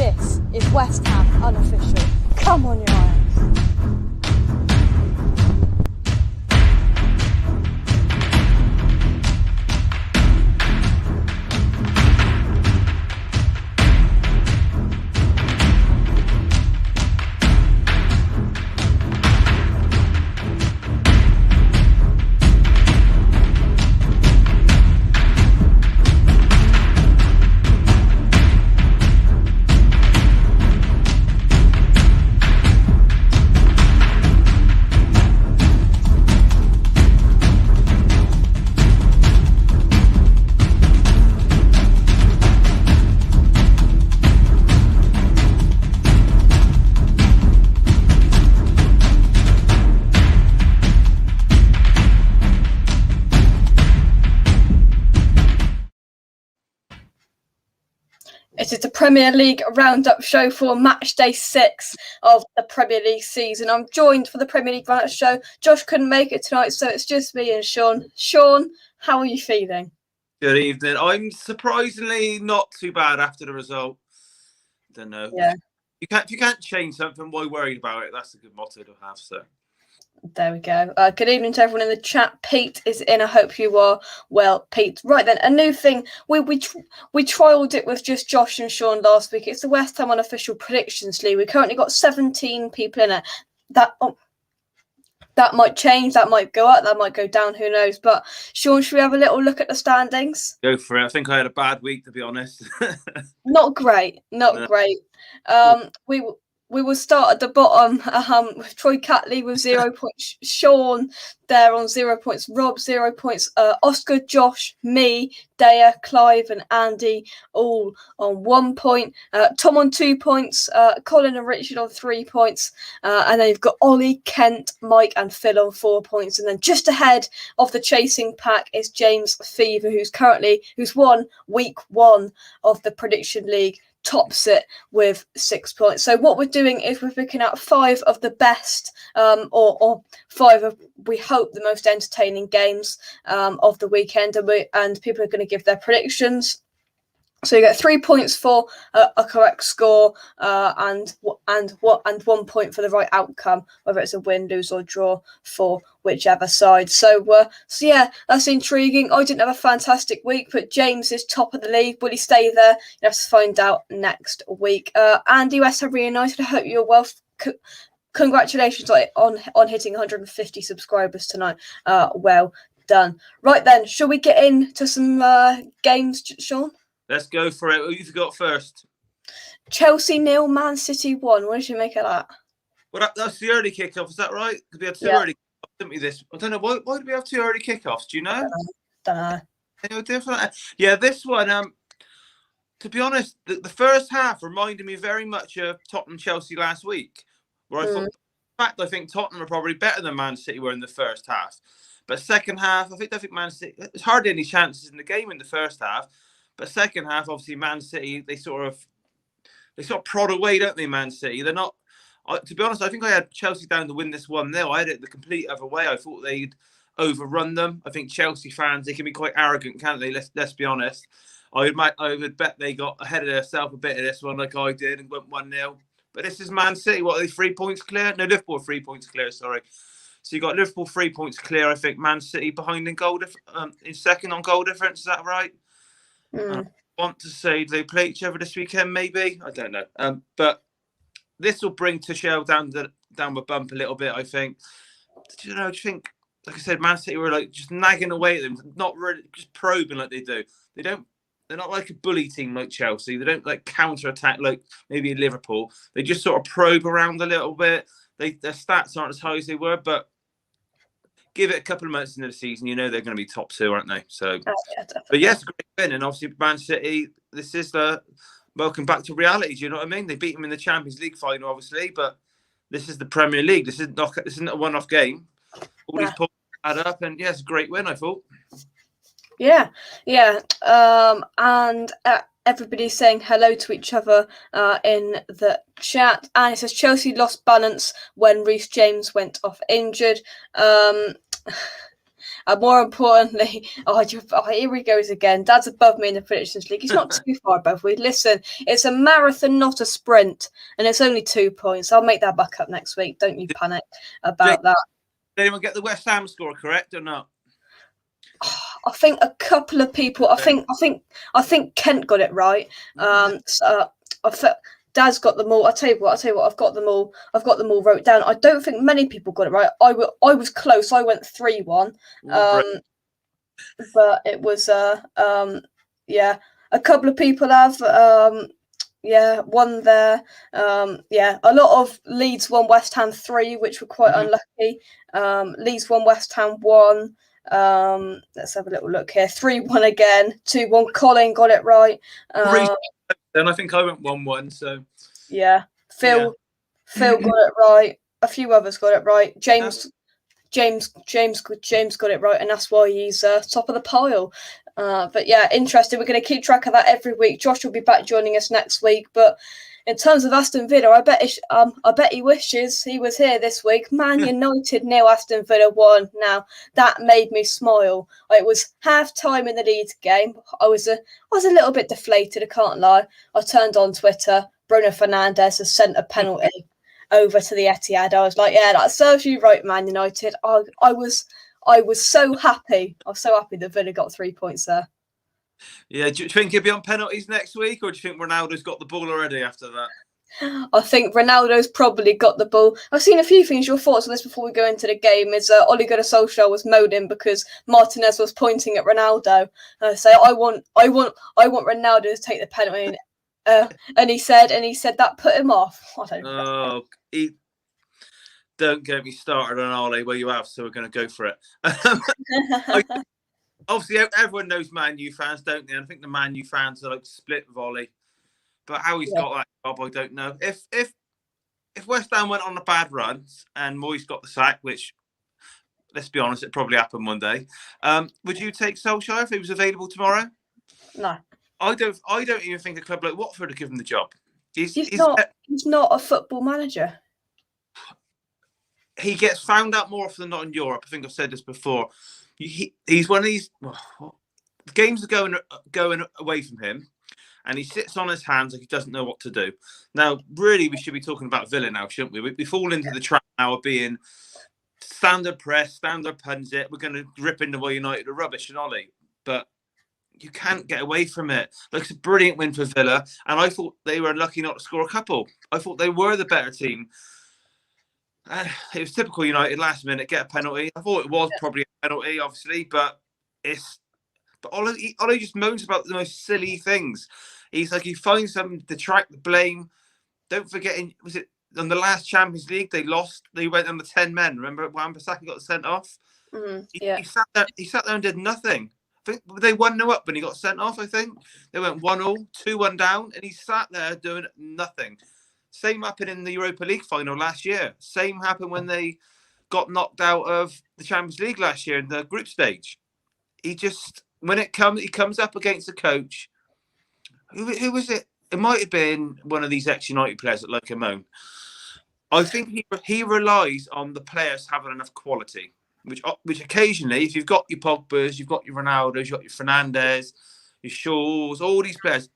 This is West Ham Unofficial. Come on, your Irons. It is the Premier League roundup show for match day 6 of the Premier League season. I'm joined for the Premier League roundup show. Josh couldn't make it tonight, so it's just me and Shaun. Shaun, how are you feeling? Good evening. I'm surprisingly not too bad after the result. Don't know. Yeah. If you can't change something, why worry about it? That's a good motto to have. So. There we go. Good evening to everyone in the chat. Pete is in. I hope you are well, Pete. Right then, a new thing. We trialled it with just Josh and Shaun last week. It's the West Ham Unofficial Predictions League. We currently got 17 people in it. That might change. That might go up. That might go down. Who knows? But Shaun, should we have a little look at the standings? Go for it. I think I had a bad week, to be honest. Not great. Not great. We will start at the bottom with Troy Catley with 0 points. Shaun there on 0 points. Rob 0 points. Oscar, Josh, me, Daya, Clive, and Andy all on 1 point. Tom on 2 points. Colin and Richard on 3 points. And then you've got Ollie, Kent, Mike, and Phil on 4 points. And then just ahead of the chasing pack is James Fever, who's won week 1 of the Prediction League. Tops it with 6 points. So what we're doing is we're picking out 5 of the best or 5 of, we hope, the most entertaining games of the weekend, and people are going to give their predictions. So you get 3 points for a correct score and 1 point for the right outcome, whether it's a win, lose, or draw for whichever side. So yeah, that's intriguing. I didn't have a fantastic week, but James is top of the league. Will he stay there? You have to find out next week. Andy, West Ham United, I hope you're well. Congratulations on hitting 150 subscribers tonight. Well done. Right then, shall we get into some games, Shaun? Let's go for it. Who you got first? Chelsea 0, Man City 1. What did you make of that? Well, that's the early kickoff. Is that right? Because we had two early kickoffs, didn't we? I don't know. Why did we have 2 early kickoffs? Do you know? Don't know. Any different? Yeah, this one. To be honest, the first half reminded me very much of Tottenham Chelsea last week, where I thought, in fact, I think Tottenham are probably better than Man City were in the first half. But second half, I think Man City. There's hardly any chances in the game in the first half. But second half, obviously, Man City, they sort of prod away, don't they, Man City? They're not... to be honest, I think I had Chelsea down to win this 1-0. I had it the complete other way. I thought they'd overrun them. I think Chelsea fans, they can be quite arrogant, can't they? Let's be honest. I would bet they got ahead of themselves a bit of this one, like I did, and went 1-0. But this is Man City. What are they, 3 points clear? No, Liverpool are 3 points clear, sorry. So you got Liverpool 3 points clear. I think Man City behind in second on goal difference. Is that right? I want to say, do they play each other this weekend? Maybe, I don't know. But this will bring Tuchel down the bump a little bit. I think. Do you think, like I said, Man City were like just nagging away at them, not really just probing like they do. They're not like a bully team like Chelsea. They don't like counter attack like maybe Liverpool. They just sort of probe around a little bit. Their stats aren't as high as they were, but give it a couple of months into the season, you know they're going to be top 2, aren't they? So, but yes, great win, and obviously Man City. This is the welcome back to reality. Do you know what I mean? They beat them in the Champions League final, obviously, but this is the Premier League. This isn't a one-off game. All these points add up, and yes, great win. I thought. Yeah. And everybody's saying hello to each other in the chat. And it says Chelsea lost balance when Reece James went off injured. And more importantly, here he goes again. Dad's above me in the predictions league. He's not too far above me. Listen, it's a marathon, not a sprint, and it's only 2 points. I'll make that back up next week. Don't you panic about that. Did anyone get the West Ham score correct or not? I think a couple of people. I think Kent got it right. Dad's got them all. I tell you what. I've got them all. Wrote down. I don't think many people got it right. I was close. I went 3-1. But it was yeah. A couple of people have one there. A lot of Leeds won West Ham 3, which were quite unlucky. Leeds won West Ham 1. Let's have a little look here. 3-1 again. 2-1. Colin got it right. Then I think I went 1-1. So yeah, Phil got it right. A few others got it right. James got it right, and that's why he's top of the pile. But yeah, interesting. We're going to keep track of that every week. Josh will be back joining us next week. But in terms of Aston Villa, I bet he wishes he was here this week. Man United 0, Aston Villa 1. Now that made me smile. It was half time in the Leeds game. I was a little bit deflated. I can't lie. I turned on Twitter. Bruno Fernandes has sent a penalty over to the Etihad. I was like, yeah, that serves you right, Man United. I was so happy. I was so happy that Villa got 3 points there. Yeah, do you think he'll be on penalties next week, or do you think Ronaldo's got the ball already after that? I think Ronaldo's probably got the ball. I've seen a few things. Your thoughts on this before we go into the game is Ole Gunnar Solskjaer was moaning because Martinez was pointing at Ronaldo. So I want Ronaldo to take the penalty, and he said that put him off. Don't get me started on Ole. Well, you have, so we're going to go for it. Obviously, everyone knows Man U fans, don't they? And I think the Man U fans are like split with Ole. But how he's got that job, I don't know. If West Ham went on a bad run and Moyes got the sack, which, let's be honest, it probably happened one day, would you take Solskjaer if he was available tomorrow? No. I don't even think a club like Watford would give him the job. He's not a football manager. He gets found out more often than not in Europe. I think I've said this before. He's one of these. The games are going away from him, and he sits on his hands like he doesn't know what to do. Now, really, we should be talking about Villa now, shouldn't we? We fall into the trap now of being standard press, standard pundit. We're going to rip into why United are rubbish and Ollie, but you can't get away from it. Like, it's a brilliant win for Villa, and I thought they were lucky not to score a couple. I thought they were the better team. It was typical United last minute, get a penalty. I thought it was probably a penalty, obviously, but Ollie just moans about the most silly things. He's like, he finds something to detract the blame. Don't forget, was it on the last Champions League they lost? They went on the 10 men. Remember Wan-Bissaka got sent off? He sat there and did nothing. I think they 1-0 up when he got sent off. I think they went 1-0, 2-1 down, and he sat there doing nothing. Same happened in the Europa League final last year. Same happened when they got knocked out of the Champions League last year in the group stage. He comes up against a coach. Who was it? It might have been one of these ex-United players that like him own. I think he relies on the players having enough quality, which occasionally, if you've got your Pogbas, you've got your Ronaldos, you've got your Fernandes, your Shaws, all these players.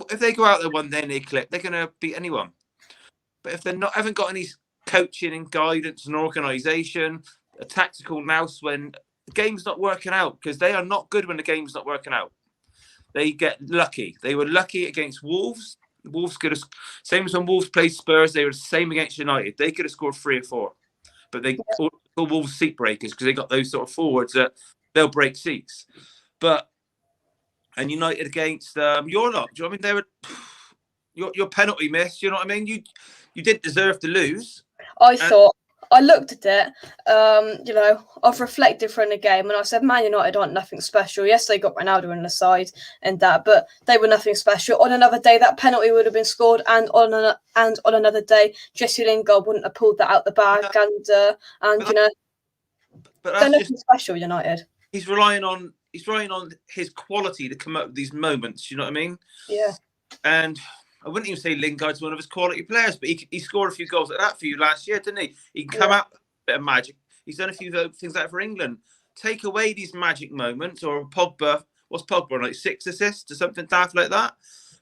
If they go out there one day and they click, they're going to beat anyone. But if haven't got any coaching and guidance and organisation, a tactical nous when the game's not working out, because they are not good when the game's not working out. They get lucky. They were lucky against Wolves. Wolves could have, same as when Wolves played Spurs, they were the same against United. They could have scored 3 or 4. But they call Wolves seat breakers because they got those sort of forwards that they'll break seats. And United against your lot. Do you know what I mean? They were your penalty miss. You know what I mean? You didn't deserve to lose. I looked at it. I've reflected from the game, and I said, Man United aren't nothing special. Yes, they got Ronaldo on the side and that, but they were nothing special. On another day, that penalty would have been scored, and on another day, Jesse Lingard wouldn't have pulled that out the bag, but they're nothing special. United. He's relying on his quality to come up with these moments. You know what I mean? Yeah. And I wouldn't even say Lingard's one of his quality players, but he scored a few goals like that for you last year, didn't he? He can come out with a bit of magic. He's done a few things like that for England. take away these magic moments, or Pogba, what's Pogba on, like 6 assists or something daft like that?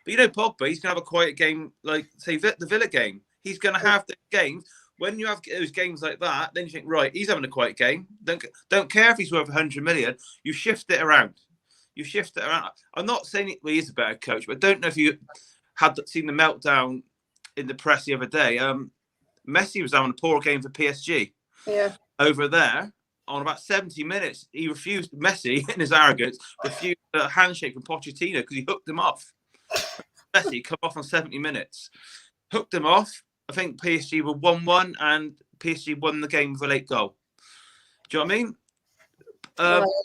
But you know, Pogba, he's going to have a quiet game, like, say, the Villa game. He's going to have the games. When you have those games like that, then you think, right, he's having a quiet game. Don't care if he's worth 100 million. You shift it around. I'm not saying he is a better coach, but I don't know if you had seen the meltdown in the press the other day. Messi was having a poor game for PSG. Yeah. Over there, on about 70 minutes, he refused, Messi, in his arrogance, refused a handshake from Pochettino because he hooked him off. Messi come off on 70 minutes. Hooked him off. I think PSG were 1-1 and PSG won the game with a late goal. Do you know what I mean?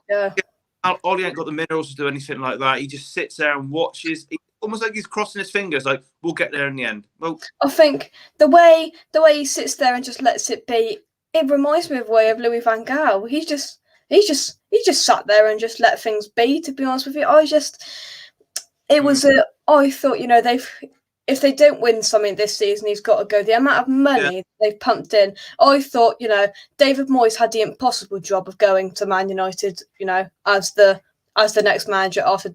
Yeah. Ollie ain't got the minerals to do anything like that. He just sits there and watches. Almost like he's crossing his fingers, like, we'll get there in the end. Well, I think the way he sits there and just lets it be, it reminds me of the way of Louis van Gaal. He just sat there and just let things be, to be honest with you. I thought, you know, if they don't win something this season, he's got to go. The amount of money they've pumped in, I thought, you know, David Moyes had the impossible job of going to Man United, you know, as the next manager after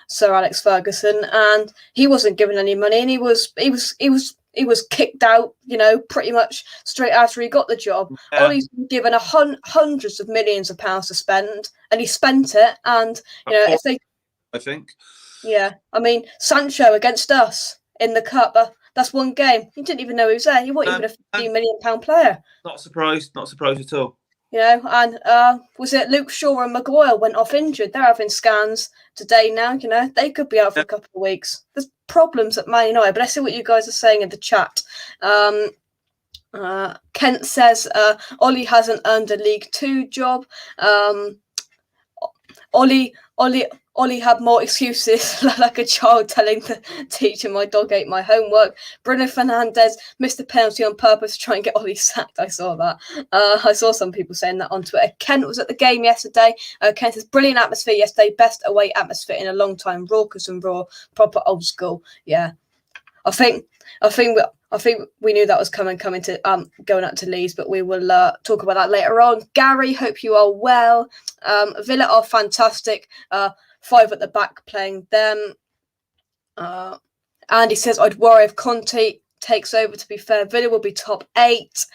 Sir Alex Ferguson, and he wasn't given any money, and he was kicked out, you know, pretty much straight after he got the job. Yeah. Ollie's been given hundreds of millions of pounds to spend, and he spent it. And you know, if they, I think, yeah, I mean, Sancho against us in the cup. That's one game. You didn't even know he was there. He wasn't even a £15 million player. Not surprised at all. You know, and was it Luke Shaw and Maguire went off injured? They're having scans today now. You know, they could be out for a couple of weeks. There's problems at Man United, but let's see what you guys are saying in the chat. Kent says Ollie hasn't earned a League Two job. Ollie had more excuses, like a child telling the teacher my dog ate my homework. Bruno Fernandes missed a penalty on purpose to try and get Ollie sacked. I saw that. I saw some people saying that on Twitter. Kent was at the game yesterday. Kent says, brilliant atmosphere yesterday. Best away atmosphere in a long time. Raucous and raw. Proper old school. Yeah. I think we knew that was coming to going up to Leeds, but we will talk about that later on. Gary, hope you are well. Villa are fantastic. 5 at the back playing them. Andy says, I'd worry if Conte takes over, to be fair. Villa will be top 8.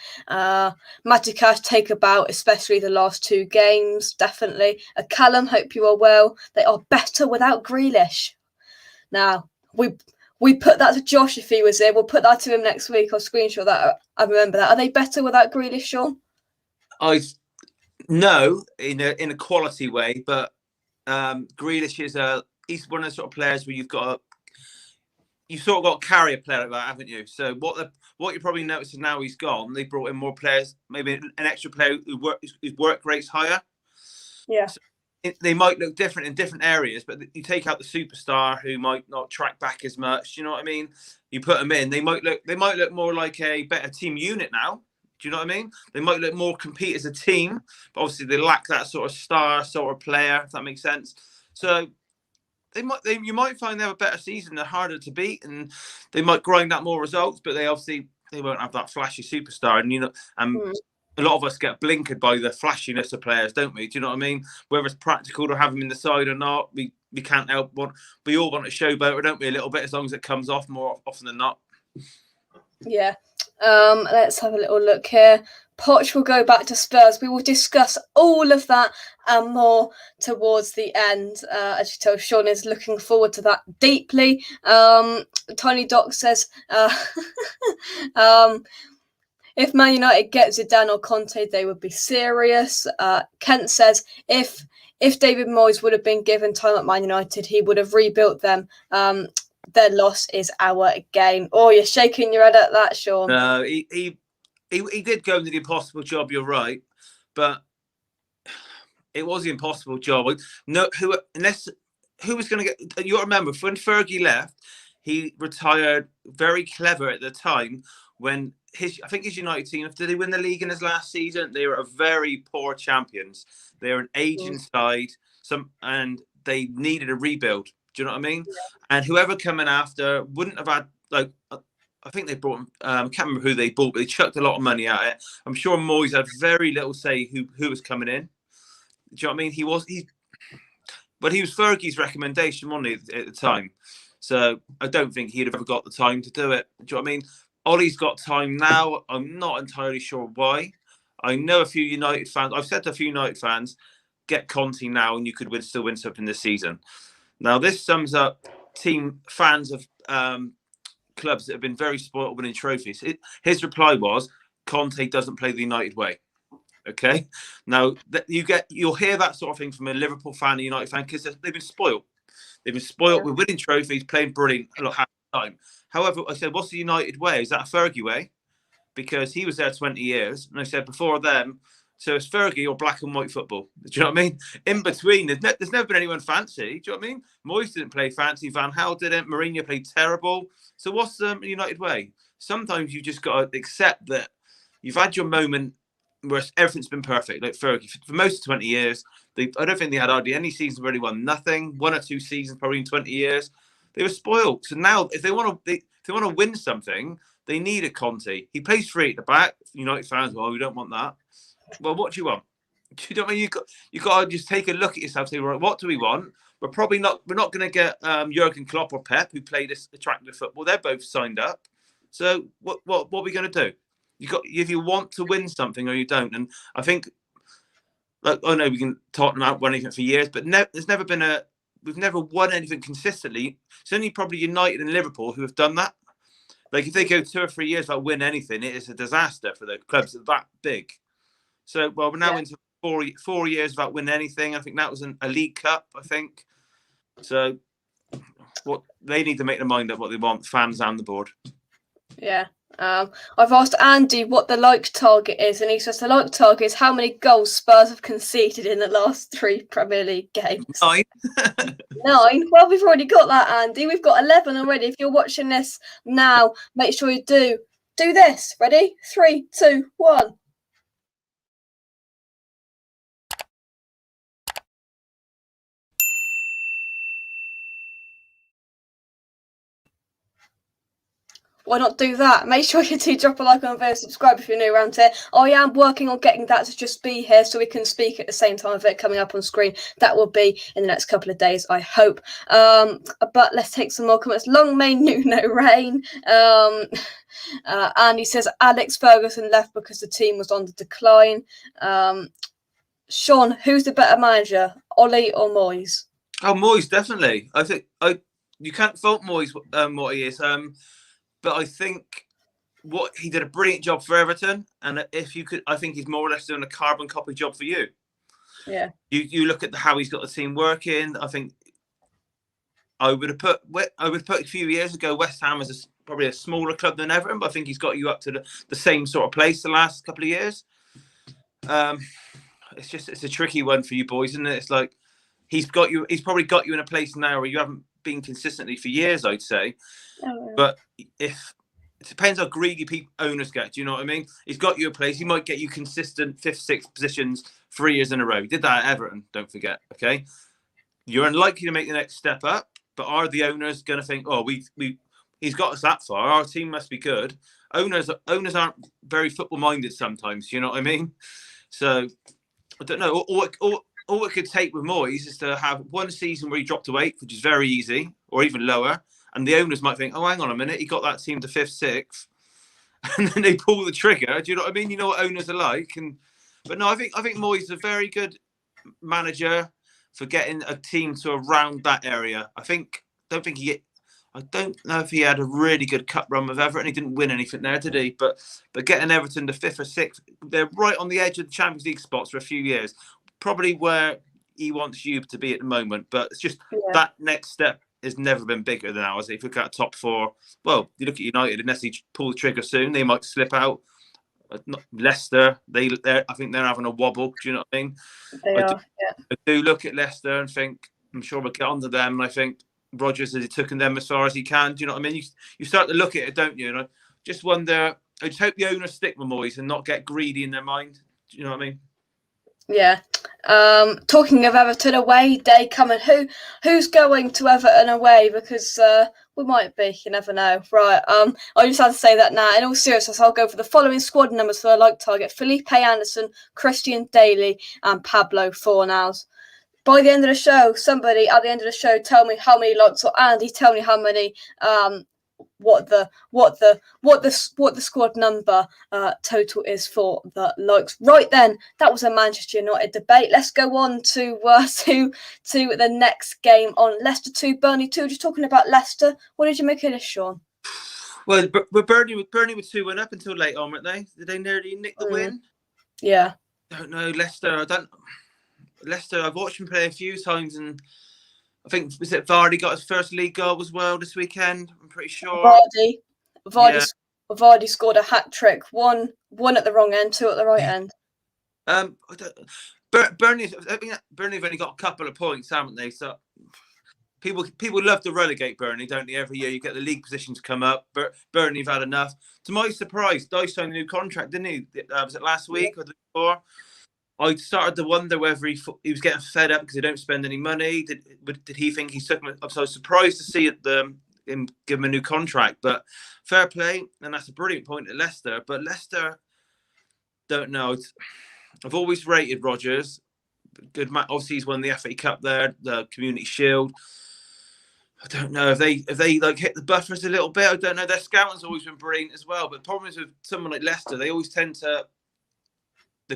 Matty Cash take about, especially the last 2 games, definitely. Callum, hope you are well. They are better without Grealish. Now, we put that to Josh if he was here. We'll put that to him next week. I'll screenshot that. I remember that. Are they better without Grealish, Shaun? No, in a quality way, but Grealish he's one of the sort of players where you've sort of got to carry a player like that, haven't you? So what you probably noticed is now he's gone, they brought in more players, maybe an extra player whose work rate's higher. Yeah. So they might look different in different areas, but you take out the superstar who might not track back as much. Do you know what I mean? You put them in, they might look more like a better team unit now. Do you know what I mean? They might look more compete as a team, but obviously they lack that sort of star sort of player, if that makes sense. So you might find they have a better season. They're harder to beat, and they might grind out more results, but they won't have that flashy superstar. And a lot of us get blinkered by the flashiness of players, don't we? Do you know what I mean? Whether it's practical to have them in the side or not, we can't help. We all want a showboater, don't we? A little bit, as long as it comes off more often than not. Yeah. Let's have a little look here. Poch will go back to Spurs. We will discuss all of that and more towards the end. As you tell, Shaun is looking forward to that deeply. Tiny Doc says, if Man United get Zidane or Conte, they would be serious. Kent says, if David Moyes would have been given time at Man United, he would have rebuilt them. Their loss is our gain. Oh, you're shaking your head at that, Shaun. No, he did go into the impossible job. You're right, but it was the impossible job. No, who was going to get? You remember when Fergie left, he retired very clever at the time when I think his United team, did they win the league in his last season? They were a very poor champions. They were an aging side, and they needed a rebuild. Do you know what I mean? Yeah. And whoever coming after wouldn't have had, like, I think they brought, I can't remember who they bought, but they chucked a lot of money at it. I'm sure Moyes had very little say who was coming in. you know what I mean? He was Fergie's recommendation, wasn't he, at the time? So I don't think he'd have ever got the time to do it. Do you know what I mean? Ollie's got time now. I'm not entirely sure why. I know a few United fans. I've said to a few United fans, get Conte now, and you could still win something this season. Now this sums up fans of clubs that have been very spoiled winning trophies. His reply was, Conte doesn't play the United way. Okay, now you'll hear that sort of thing from a Liverpool fan, a United fan, because they've been spoiled. They've been spoiled with winning trophies, playing brilliant a lot of the time. However, I said, what's the United way? Is that a Fergie way? Because he was there 20 years, and I said before them, so it's Fergie or black and white football. Do you know what I mean? In between, there's never been anyone fancy. Do you know what I mean? Moyes didn't play fancy. Van Gaal didn't. Mourinho played terrible. So what's the United way? Sometimes you just got to accept that you've had your moment where everything's been perfect. Like Fergie, for most of 20 years, I don't think they had hardly any seasons where they won nothing. 1 or 2 seasons, probably in 20 years. They were spoiled. So now, if they want to win something, they need a Conte. He plays free at the back. United fans, well, we don't want that. Well, what do you want? Do you know what I mean? You got to just take a look at yourself. Say, right, what do we want? We're not going to get Jurgen Klopp or Pep, who play this attractive football. They're both signed up. So what are we going to do? If you want to win something or you don't. And I think, like, I know we can talk about winning anything for years, but we've never won anything consistently. It's only probably United and Liverpool who have done that. Like, if they go 2 or 3 years without winning anything, it is a disaster for the clubs that big. So, well, we're now into 4 years without winning anything. I think that was a League Cup, I think. So, what they need to make their mind up what they want, fans and the board. Yeah. I've asked Andy what the like target is, and he says the like target is how many goals Spurs have conceded in the last 3 Premier League games. 9. 9? Well, we've already got that, Andy. We've got 11 already. If you're watching this now, make sure you do this. Ready? 3, 2, 1. Why not do that? Make sure you do drop a like on the video, subscribe if you're new around here. I am working on getting that to just be here so we can speak at the same time of it coming up on screen. That will be in the next couple of days, I hope. But let's take some more comments. Long may Nuno reign. And he says Alex Ferguson left because the team was on the decline. Shaun, who's the better manager, Ollie or Moyes? Oh, Moyes, definitely. I think you can't fault Moyes what he is. But I think he did a brilliant job for Everton, and if you could, I think he's more or less doing a carbon copy job for you. Yeah. You look at how he's got the team working. I think I would have put a few years ago West Ham as probably a smaller club than Everton, but I think he's got you up to the same sort of place the last couple of years. It's a tricky one for you boys, isn't it? It's like he's probably got you in a place now where you haven't been consistently for years, I'd say. But it depends how greedy owners get. Do you know what I mean? He's got you a place. He might get you consistent 5th, 6th positions 3 years in a row. He did that at Everton. Don't forget. Okay, you're unlikely to make the next step up. But are the owners going to think, oh, he's got us that far. Our team must be good. Owners aren't very football minded sometimes. You know what I mean? So I don't know. All it could take with Moyes is to have one season where he dropped to 8th, which is very easy, or even lower. And the owners might think, oh, hang on a minute, he got that team to 5th, 6th. And then they pull the trigger. Do you know what I mean? You know what owners are like. But no, I think Moyes is a very good manager for getting a team to around that area. I don't know if he had a really good cup run with Everton. He didn't win anything there, did he? But getting Everton to 5th or 6th, they're right on the edge of the Champions League spots for a few years. Probably where he wants you to be at the moment. But it's just that next step has never been bigger than ours. If you look at top 4, well, you look at United, unless they pull the trigger soon, they might slip out. Leicester, I think they're having a wobble. Do you know what I mean? I do look at Leicester and think, I'm sure we'll get onto them. And I think Rodgers has taken them as far as he can. Do you know what I mean? You start to look at it, don't you? And I just wonder, I just hope the owners stick with Moyes and not get greedy in their mind. Do you know what I mean? Yeah. Talking of Everton away day coming, who's going to Everton away? Because we might be, you never know. Right. I just had to say that now. In all seriousness, I'll go for the following squad numbers for a like target: Felipe Anderson, Christian Daly, and Pablo Fornals. By the end of the show, somebody at the end of the show tell me how many likes, or Andy tell me how many what the squad number total is for the likes. Right then, that was a Manchester United debate. Let's go on to the next game on Leicester 2, Burnley 2. Just talking about Leicester, what did you make of this, Shaun? Well, Burnley were 2-1 up until late on, weren't they? Did they nearly nick the win? Yeah. I don't know. Leicester, I've watched him play a few times, and I think, was it Vardy got his first league goal as well this weekend? I'm pretty sure. Vardy scored a hat trick. One at the wrong end, two at the right end. Burnley have only got a couple of points, haven't they? So people love to relegate Burnley, don't they? Every year you get the league positions come up. Burnley have had enough. To my surprise, Dice signed a new contract, didn't he? Was it last week or the week before? I started to wonder whether he was getting fed up because they don't spend any money. Did he think he took him? So I was surprised to see him give him a new contract. But fair play, and that's a brilliant point at Leicester. But Leicester, don't know. I've always rated Rodgers. Good man. Obviously, he's won the FA Cup there, the Community Shield. I don't know if they like hit the buffers a little bit. I don't know. Their scouting's always been brilliant as well. But the problem is with someone like Leicester, they always tend to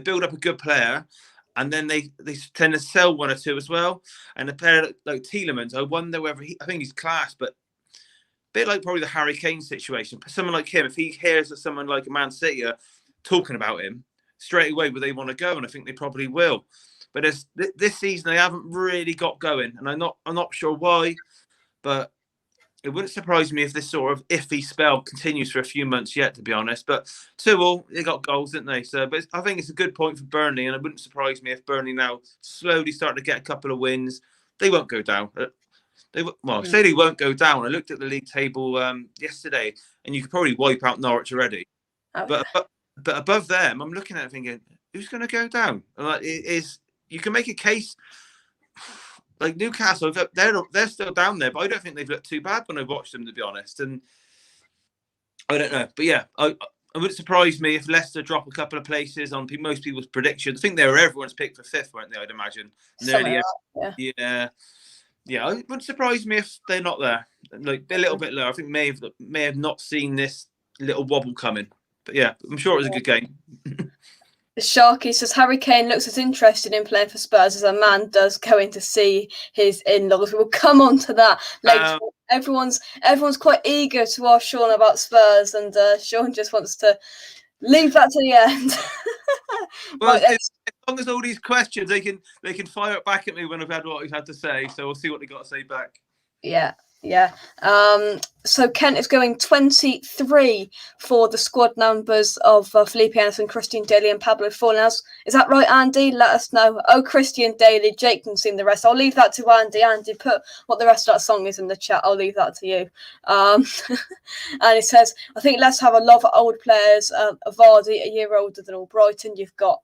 build up a good player, and then they tend to sell one or two as well. And a player like Tielemans, I wonder whether I think he's class, but a bit like probably the Harry Kane situation. Someone like him, if he hears that someone like a Man City are talking about him, straight away will they want to go? And I think they probably will. But this season they haven't really got going, and I'm not sure why, but it wouldn't surprise me if this sort of iffy spell continues for a few months yet, to be honest. But 2-2, they got goals, didn't they? So, but I think it's a good point for Burnley, and it wouldn't surprise me if Burnley now slowly start to get a couple of wins. They won't go down. Say they won't go down. I looked at the league table yesterday, and you could probably wipe out Norwich already. Okay. But above them, I'm looking at it thinking, who's going to go down? Like, you can make a case. Like Newcastle, they're still down there, but I don't think they've looked too bad when I watched them, to be honest. And I don't know, but yeah, it wouldn't surprise me if Leicester drop a couple of places on most people's predictions. I think they were everyone's pick for 5th, weren't they? I'd imagine. Yeah. It wouldn't surprise me if they're not there. Like a little bit lower. I think may have not seen this little wobble coming. But yeah, I'm sure it was a good game. Sharky says Harry Kane looks as interested in playing for Spurs as a man does going to see his in-laws. We'll come on to that later. Everyone's quite eager to ask Shaun about Spurs, and Shaun just wants to leave that to the end. Well, right, as long as all these questions, they can fire it back at me when I've had what he's had to say. So we'll see what they got to say back. Yeah. So Kent is going 23 for the squad numbers of Felipe Anderson, Christian Daly, and Pablo Fornals. Is that right, Andy? Let us know. Oh, Christian Daly, Jake can sing the rest. I'll leave that to Andy. Andy, put what the rest of that song is in the chat. I'll leave that to you. And it says, I think let's have a lot of old players. Vardy, a year older than all Brighton. You've got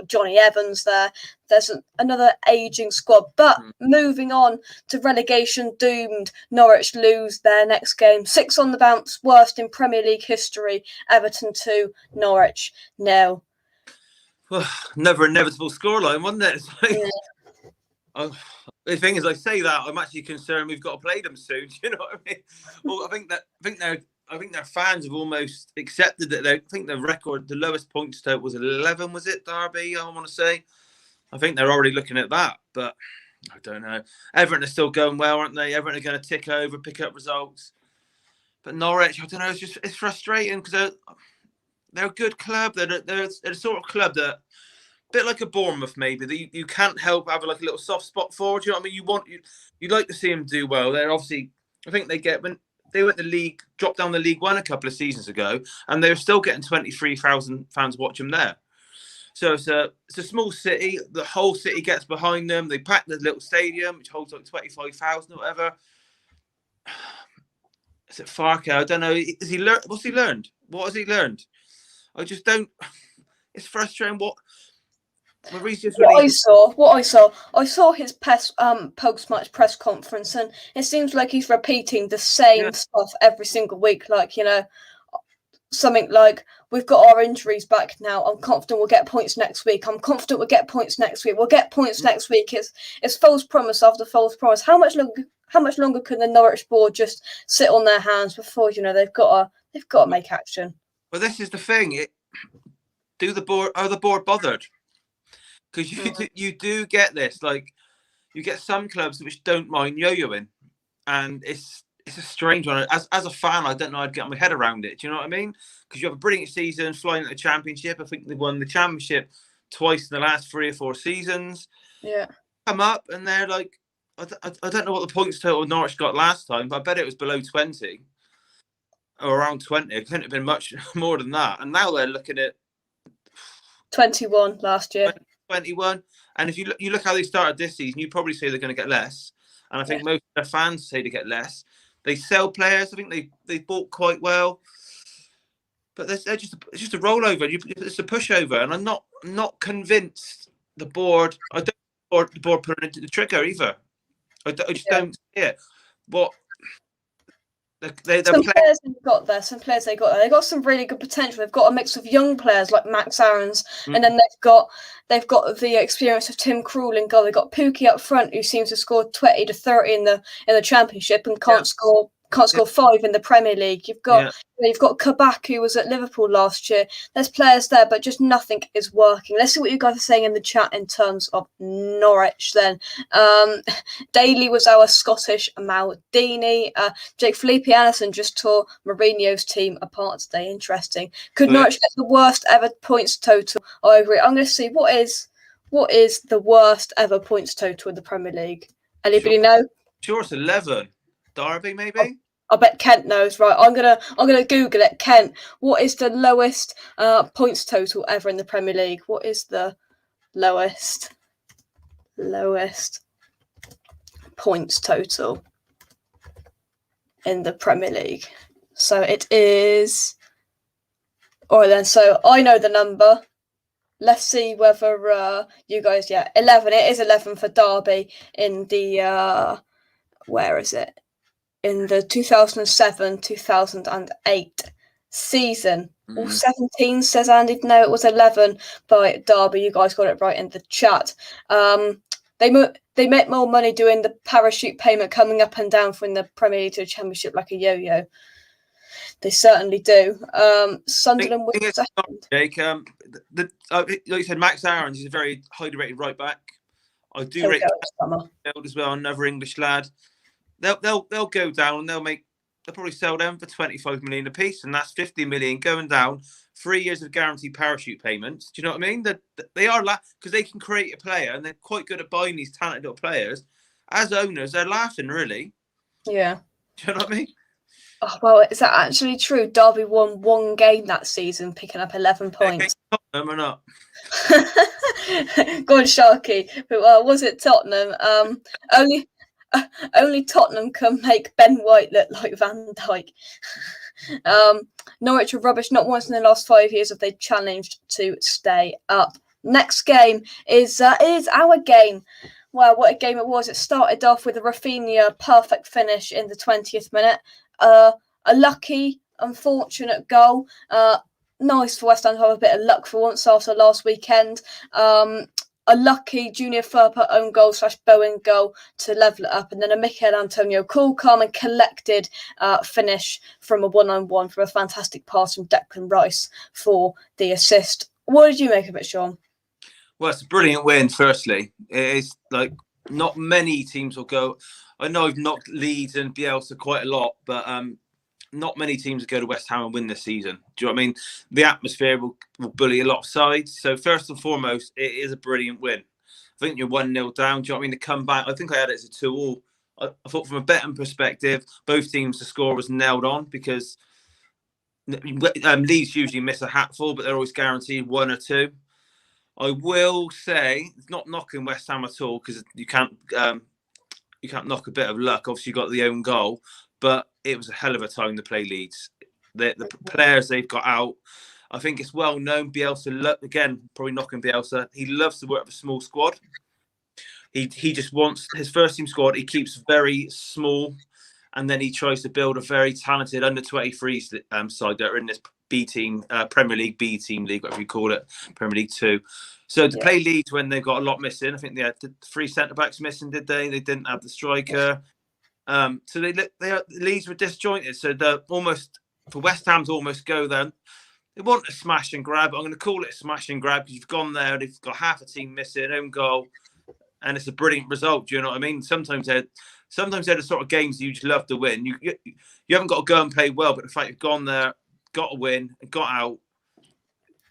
Johnny Evans there. There's another aging squad. But moving on to relegation doomed, Norwich lose their next game. 6 on the bounce, worst in Premier League history. Everton 2, Norwich 0. Well, never inevitable scoreline, wasn't it? The thing is, I say that I'm actually concerned we've got to play them soon. Do you know what I mean? Well, I think their fans have almost accepted that. I think the record, the lowest points total was 11. Was it Derby? I want to say. I think they're already looking at that, but I don't know. Everton are still going well, aren't they? Everton are going to tick over, pick up results. But Norwich, I don't know. It's frustrating because they're a good club. They're a sort of club that, a bit like a Bournemouth, maybe, that you can't help have like a little soft spot for. Do you know what I mean? You'd like to see them do well. They're obviously, I think when they went the league, dropped down the League One a couple of seasons ago, and they were still getting 23,000 fans watching there. So it's a small city. The whole city gets behind them. They pack the little stadium, which holds like 25,000 or whatever. Is it Farke? I don't know. Has he learned? What's he learned? What has he learned? I just don't. It's frustrating. Well, he's just What released. I saw his post-match press conference, and it seems like he's repeating the same Yeah. stuff every single week. Like, something like, we've got our injuries back now. I'm confident we'll get points next week. I'm confident we'll get points next week. We'll get points next week. It's false promise after false promise. How much longer can the Norwich board just sit on their hands before they've got to make action? But this is the thing. Are the board bothered? Because you do get this. Like, you get some clubs which don't mind yo-yoing, and it's a strange one. As a fan, I don't know. I'd get my head around it. Do you know what I mean? Because you have a brilliant season, flying at the championship. I think they won the championship twice in the last 3 or 4 seasons. Yeah. Come up and they're like, I don't know what the points total Norwich got last time, but I bet it was below 20 or around 20. It couldn't have been much more than that. And now they're looking at 21 last year. 21. And if you look how they started this season, you'd probably say they're going to get less. And I think most of their fans say they get less. They sell players. I think they bought quite well, but it's just a rollover. It's a pushover, and I'm not convinced the board. I don't think the board put it into the trigger either. I just don't see it. What some players they got there. They got some really good potential. They've got a mix of young players like Max Aarons, and then they've got the experience of Tim Krul in goal. They've got Pukki up front, who seems to score 20 to 30 in the Championship and can't score 5 in the Premier League. You've got Kabak, who was at Liverpool last year. There's players there, but just nothing is working. Let's see what you guys are saying in the chat in terms of Norwich then. Daly was our Scottish Maldini. Jake Felipe Anderson just tore Mourinho's team apart today. Interesting. Could Norwich get the worst ever points total? I agree. I'm going to see what is the worst ever points total in the Premier League. Anybody know? Sure, it's 11. Derby, maybe? I bet Kent knows. Right, I'm gonna Google it. Kent, what is the lowest points total ever in the Premier League? What is the lowest points total in the Premier League? So it is. Alright then. So I know the number. Let's see whether you guys. 11. It is 11 for Derby in the. Where is it? In the 2007-2008 season. All 17 says Andy. No, it was 11 by Derby. You guys got it right in the chat. They make more money doing the parachute payment coming up and down from the Premier League to the Championship like a yo-yo. They certainly do. Sunderland was second. Jake, like you said, Max Aarons is a very highly rated right back. I do rate as well, another English lad. They'll go down. They'll probably sell them for 25 million a piece, and that's 50 million going down. 3 years of guaranteed parachute payments. Do you know what I mean? They are because they can create a player, and they're quite good at buying these talented little players. As owners, they're laughing, really. Yeah. Do you know what I mean? Oh, well, is that actually true? Derby won 1 game that season, picking up 11 points. Tottenham or not? Go on, Sharky. But was it Tottenham? Only Tottenham can make Ben White look like Van Dijk. Norwich are rubbish. Not once in the last 5 years have they challenged to stay up. Next game is our game. Well, what a game it was. It started off with a Rafinha perfect finish in the 20th minute. A lucky, unfortunate goal. Nice for West Ham to have a bit of luck for once after last weekend. A lucky Junior Firpo own goal / Bowen goal to level it up, and then a Mikel Antonio cool, calm and collected finish from a 1-on-1 from a fantastic pass from Declan Rice for the assist. What did you make of it, Shaun? Well, it's a brilliant win, firstly. It is like not many teams will go. I know I've knocked Leeds and Bielsa quite a lot, but not many teams will go to West Ham and win this season. Do you know what I mean? The atmosphere will bully a lot of sides. So first and foremost, it is a brilliant win. I think you're 1-0 down. Do you know what I mean? The comeback, I think I had it as a 2-2. I thought from a betting perspective, both teams, the score was nailed on because Leeds usually miss a hatful, but they're always guaranteed 1 or 2. I will say, it's not knocking West Ham at all because you can't knock a bit of luck. Obviously, you got the own goal, but it was a hell of a time to play Leeds. The players they've got out. I think it's well known. Bielsa, again, probably knocking Bielsa. He loves to work with a small squad. He just wants his first team squad. He keeps very small, and then he tries to build a very talented under-23 side that are in this B team, Premier League, B team league, whatever you call it, Premier League 2. So to play Leeds when they've got a lot missing, I think they had 3 centre backs missing, did they? They didn't have the striker. So Leeds were disjointed. So for West Ham to almost go there, they want a smash and grab. I'm going to call it a smash and grab because you've gone there, they've got half a team missing, own goal, and it's a brilliant result. Do you know what I mean? Sometimes they're the sort of games you just love to win. You haven't got to go and play well, but the fact you've gone there, got to win, and got out.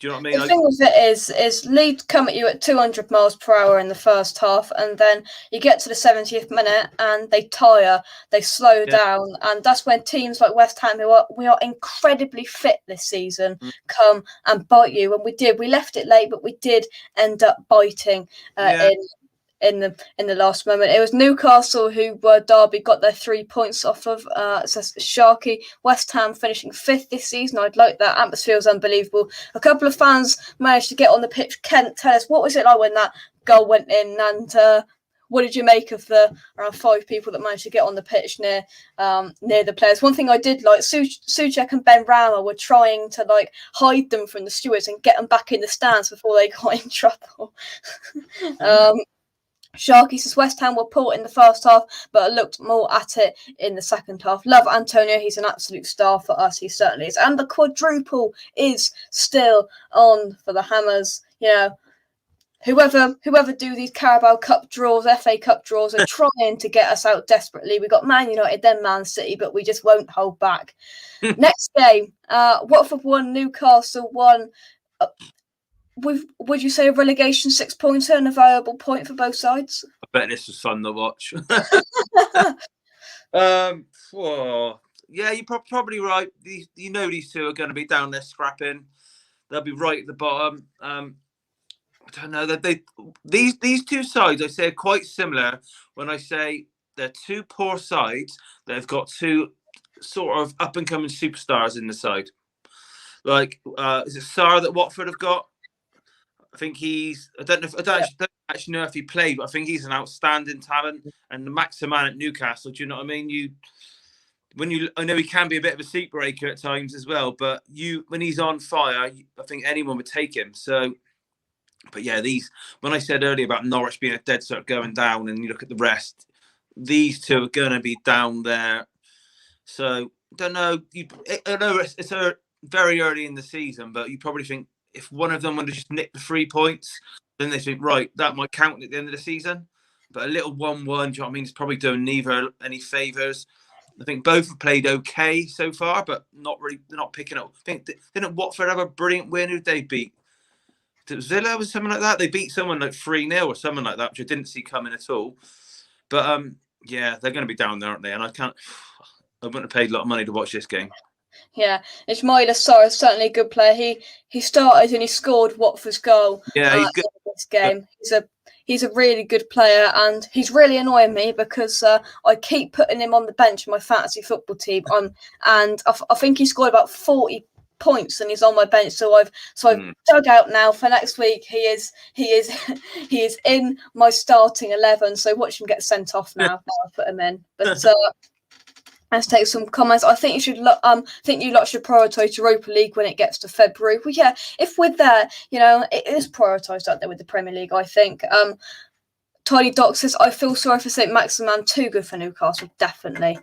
Do you know what I mean? The thing with it is Leeds come at you at 200 miles per hour in the first half, and then you get to the 70th minute and they tire, they slow down, and that's when teams like West Ham, we are incredibly fit this season, come and bite you. And we left it late, but we did end up biting in the last moment. It was Newcastle who were Derby got their 3 points off of Sharky. West Ham finishing 5th this season. I'd like that. Atmosphere was unbelievable. A couple of fans managed to get on the pitch. Kent, tell us, what was it like when that goal went in, and what did you make of the around 5 people that managed to get on the pitch near the players? One thing I did like, Souček and Ben Rama were trying to hide them from the stewards and get them back in the stands before they got in trouble. Sharky says West Ham were poor in the first half, but looked more at it in the second half. Love Antonio. He's an absolute star for us. He certainly is. And the quadruple is still on for the Hammers. Whoever do these Carabao Cup draws, FA Cup draws, are trying to get us out desperately. We got Man United, then Man City, but we just won't hold back. Next game, Watford 1, Newcastle 1. Would you say a relegation 6-pointer and a valuable point for both sides? I bet this was fun to watch. You're probably right. These two are going to be down there scrapping. They'll be right at the bottom. I don't know. These two sides, I say, are quite similar when I say they're two poor sides that have got two sort of up-and-coming superstars in the side. Is it Sarr that Watford have got? I think I don't actually know if he played, but I think he's an outstanding talent. And the Maximan at Newcastle, do you know what I mean? I know he can be a bit of a seat breaker at times as well, but when he's on fire, I think anyone would take him. So, but yeah, when I said earlier about Norwich being a dead cert going down, and you look at the rest, these two are going to be down there. So, I don't know. I know it's very early in the season, but you probably think, if one of them would have just nicked the 3 points, then they think, right, that might count at the end of the season. But a little 1-1, do you know what I mean? It's probably doing neither any favours. I think both have played okay so far, but not really. They're not picking up. I think didn't Watford have a brilliant win? Who they beat? Did it Villa or something like that? They beat someone 3-0 or something like that, which I didn't see coming at all. But they're going to be down there, aren't they? And I wouldn't have paid a lot of money to watch this game. Yeah, Ismaila Sarr is certainly a good player. He started and he scored Watford's goal. Yeah, he's good in this game. He's a really good player, and he's really annoying me because I keep putting him on the bench in my fantasy football team. And I think he scored about 40 points, and he's on my bench. So I've dug out now for next week. He is in my starting 11. So watch him get sent off now. I put him in, but. Let's take some comments. I think you lot should prioritise Europa League when it gets to February. Well, yeah, if we're there, it is prioritised out there with the Premier League, I think. Tiny Doc says, I feel sorry for St. Maximan, too good for Newcastle. Definitely.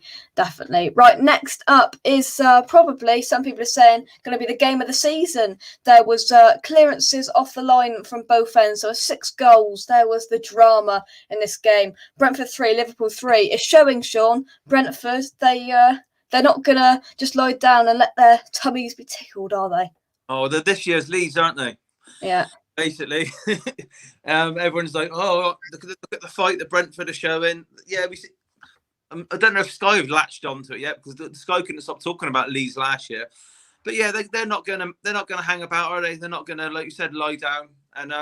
Right, next up is probably, some people are saying, going to be the game of the season. There was clearances off the line from both ends. There were 6 goals. There was the drama in this game. Brentford 3, Liverpool 3. It's showing, Shaun. Brentford, they're not going to just lie down and let their tummies be tickled, are they? Oh, they're this year's Leeds, aren't they? Yeah. Basically, everyone's like, "Oh, look at the fight that Brentford are showing." Yeah, we see. I don't know if Sky have latched onto it yet, because the Sky couldn't stop talking about Leeds last year. But yeah, they're not gonna hang about, are they? They're not gonna, like you said, lie down. And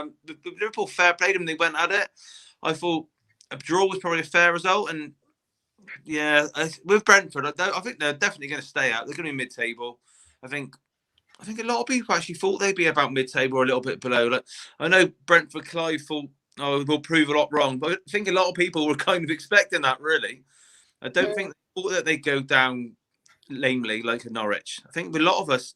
Liverpool fair played them. They went at it. I thought a draw was probably a fair result. And yeah, with Brentford, I think they're definitely going to stay out. They're going to be mid-table. I think I think a lot of people actually thought they'd be about mid-table or a little bit below. Like, I know Brentford, Clive thought, oh, we'll prove a lot wrong, but I think a lot of people were kind of expecting that, really. I don't think they thought that they'd go down lamely like a Norwich. I think a lot of us,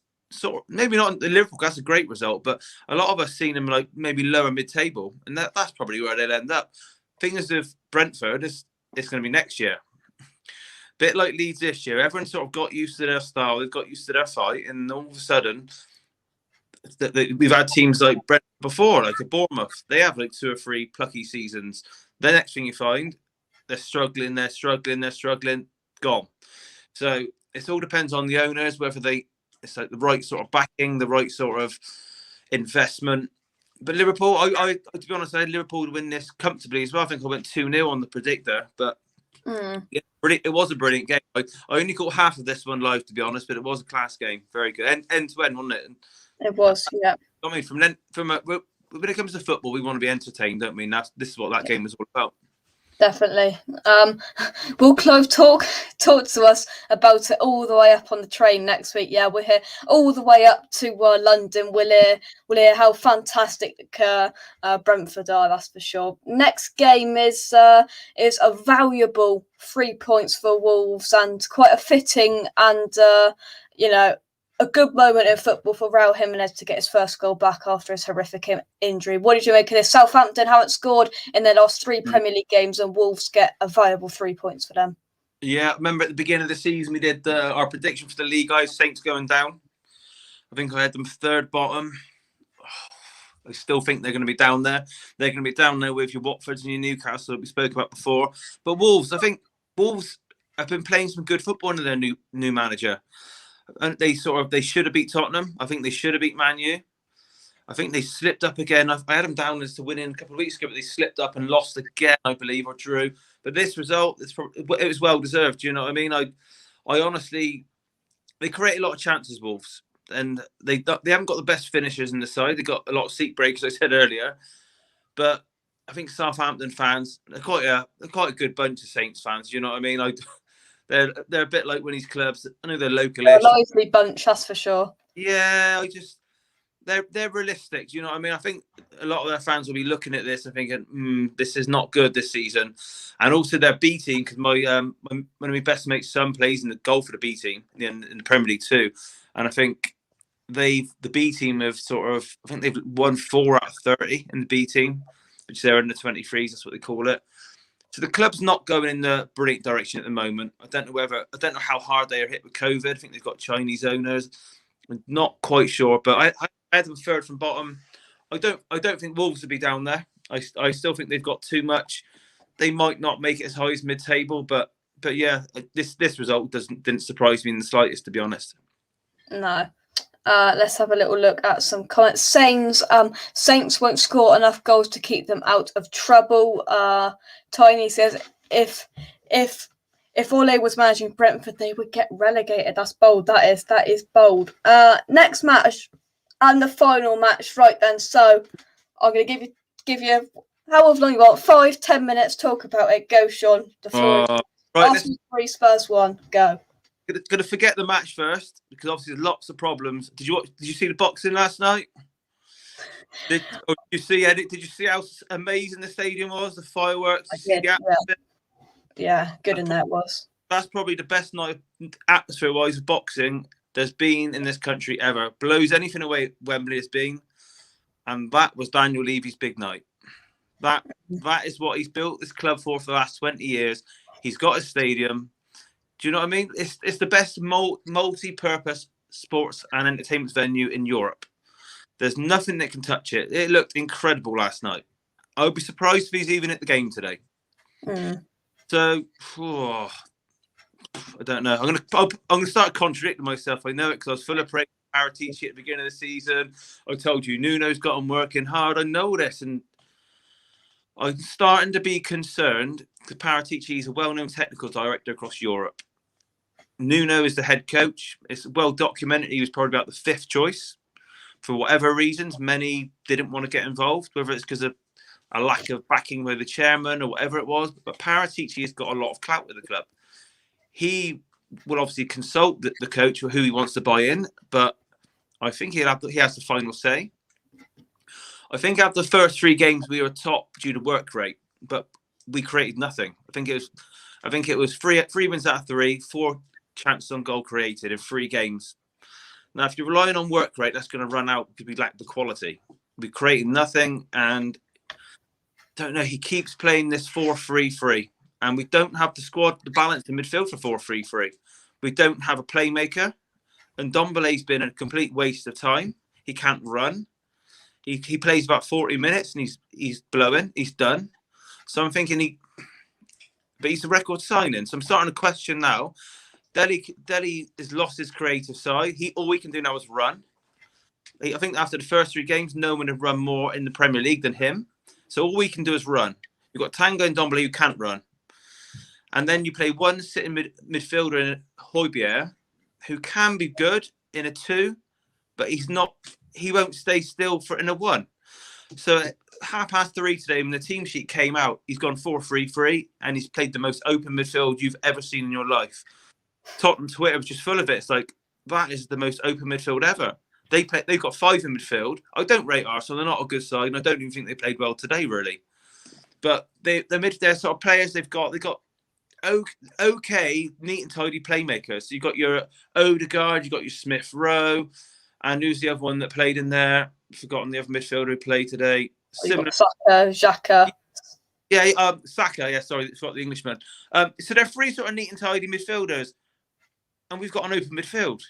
maybe not the Liverpool, that's a great result, but a lot of us seen them like maybe lower mid-table, and that's probably where they'll end up. Thing is with Brentford, it's going to be next year. Bit like Leeds this year, everyone sort of got used to their style, they've got used to their fight, and all of a sudden, we've had teams like Brentford before, like a Bournemouth. They have like 2 or 3 plucky seasons. The next thing you find, they're struggling, gone. So it all depends on the owners, whether it's like the right sort of backing, the right sort of investment. But Liverpool, I to be honest, I had Liverpool to win this comfortably as well. I think I went 2-0 on the predictor, but yeah, it was a brilliant game. I only caught half of this one live, to be honest, but it was a class game. Very good, end to end, wasn't it? It was, yeah. I mean, when it comes to football, we want to be entertained, don't we? And this is what that game was all about. Definitely. Will Clive talk to us about it all the way up on the train next week? Yeah, we're here all the way up to London. We'll hear how fantastic Brentford are. That's for sure. Next game is a valuable 3 points for Wolves, and quite a fitting and a good moment in football for Raul Jimenez to get his first goal back after his horrific injury. What did you make of this? Southampton haven't scored in their last 3 Premier League games, and Wolves get a viable 3 points for them. Yeah, I remember at the beginning of the season, we did our prediction for the league, guys. Saints going down. I think I had them 3rd bottom. I still think they're going to be down there. They're going to be down there with your Watfords and your Newcastle that we spoke about before. But Wolves, I think Wolves have been playing some good football under their new manager. And they should have beat Tottenham. I think they should have beat Man U. I think they slipped up again. I had them down as to winning a couple of weeks ago, but they slipped up and lost again, I believe, or drew. But this result, it was well deserved. Do you know what I mean? I honestly, they create a lot of chances, Wolves, and they haven't got the best finishers in the side. They got a lot of seat breakers, I said earlier. But I think Southampton fans, they're quite a good bunch of Saints fans. Do you know what I mean? They're a bit like Winnie's clubs. I know they're localish. A lively bunch, that's for sure. Yeah, they're realistic. Do you know what I mean? I think a lot of their fans will be looking at this and thinking, this is not good this season. And also their B team, because one of my best mates' son plays in the goal for the B team in the Premier League too. And I think the B team have I think they've won 4 out of 30 in the B team, which they're in the 23s. That's what they call it. So the club's not going in the brilliant direction at the moment. I don't know how hard they are hit with COVID. I think they've got Chinese owners. I'm not quite sure, but I had them 3rd from bottom. I don't think Wolves will be down there. I still think they've got too much. They might not make it as high as mid-table, but yeah, this result didn't surprise me in the slightest, to be honest. No. Let's have a little look at some comments. Saints won't score enough goals to keep them out of trouble. Tiny says if Ole was managing Brentford, they would get relegated. That's bold. That is bold. Next match and the final match. Right then. So I'm going to give you however long you want. 5-10 minutes. Talk about it. Go, Shaun. The floor. Arsenal 3, Spurs 1. Go. Gonna forget the match first, because obviously there's lots of problems. Did you see the boxing last night? Did you see how amazing the stadium was? The fireworks. I did, yeah, good in that was. That's probably the best night atmosphere-wise of boxing there's been in this country ever. Blows anything away Wembley has been, and that was Daniel Levy's big night. That is what he's built this club for the last 20 years. He's got a stadium. Do you know what I mean? It's the best multi-purpose sports and entertainment venue in Europe. There's nothing that can touch it. It looked incredible last night. I would be surprised if he's even at the game today. So, I don't know. I'm gonna start contradicting myself. I know it because I was full of praise for Paratici at the beginning of the season. I told you Nuno's got him working hard. I know this, and I'm starting to be concerned because Paratici is a well-known technical director across Europe. Nuno is the head coach. It's well documented. He was probably about the 5th choice. For whatever reasons, many didn't want to get involved, whether it's because of a lack of backing with the chairman or whatever it was. But Paratici has got a lot of clout with the club. He will obviously consult the coach with who he wants to buy in, but I think he has the final say. I think after the first 3 games we were top due to work rate, but we created nothing. I think it was 3 wins out of 3, 4 chances on goal created in 3 games. Now, if you're relying on work rate, that's going to run out because we lack the quality. We created nothing, and don't know. He keeps playing this 4-3-3, and we don't have the squad, the balance in midfield for 4-3-3. We don't have a playmaker, and Dombele's been a complete waste of time. He can't run. He plays about 40 minutes, and he's blowing. He's done. So I'm thinking but he's a record signing. So I'm starting to question now. Dele has lost his creative side. All we can do now is run. I think after the first 3 games, no one had run more in the Premier League than him. So all we can do is run. You've got Tango and Dombele who can't run. And then you play one sitting midfielder in Højbjerg, who can be good in a 2, but he won't stay still in a 1. So at 3:30 today, when the team sheet came out, he's gone 4-3-3, and he's played the most open midfield you've ever seen in your life. Tottenham Twitter was just full of it. It's like, that is the most open midfield ever. They've got 5 in midfield. I don't rate Arsenal. They're not a good side, and I don't even think they played well today, really. But they're sort of players they've got okay, neat and tidy playmakers. So you've got your Odegaard, you've got your Smith Rowe, and who's the other one that played in there? I've forgotten the other midfielder who played today. Saka, Xhaka. Yeah, Saka. Yeah, sorry, it's got the Englishman. So they're 3 sort of neat and tidy midfielders, and we've got an open midfield.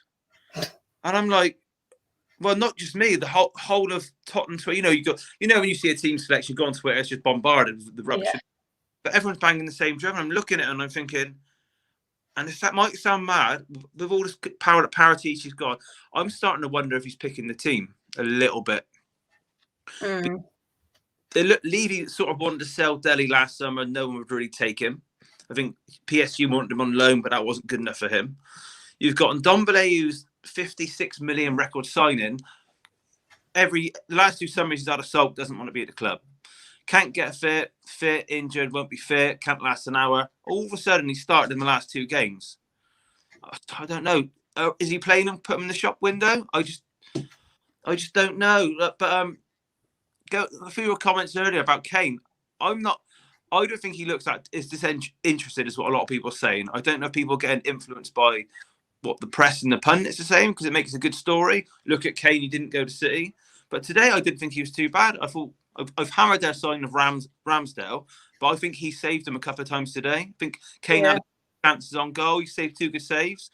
And I'm like, well, not just me, the whole of Tottenham. You know, when you see a team selection, go on Twitter, it's just bombarded with the rubbish. Yeah. But everyone's banging the same drum. And I'm looking at it and I'm thinking, and if that might sound mad, with all this power that Paratici's got, I'm starting to wonder if he's picking the team a little bit. Levy sort of wanted to sell Dele last summer. No one would really take him. I think PSG wanted him on loan, but that wasn't good enough for him. You've got Ndombele, who's 56 million record signing. The last 2 summers he's had a sulk, doesn't want to be at the club. Can't get fit, injured, won't be fit, can't last an hour. All of a sudden, he started in the last 2 games. I don't know. Is he playing and put him in the shop window? I just don't know. But a few of your comments earlier about Kane. I don't think he looks like as disinterested as what a lot of people are saying. I don't know if people are getting influenced by what the press and the pundits are saying, because it makes a good story. Look at Kane, he didn't go to City. But today, I didn't think he was too bad. I thought I've hammered their sign of Ramsdale, but I think he saved them a couple of times today. I think Kane had chances on goal. He saved 2 good saves.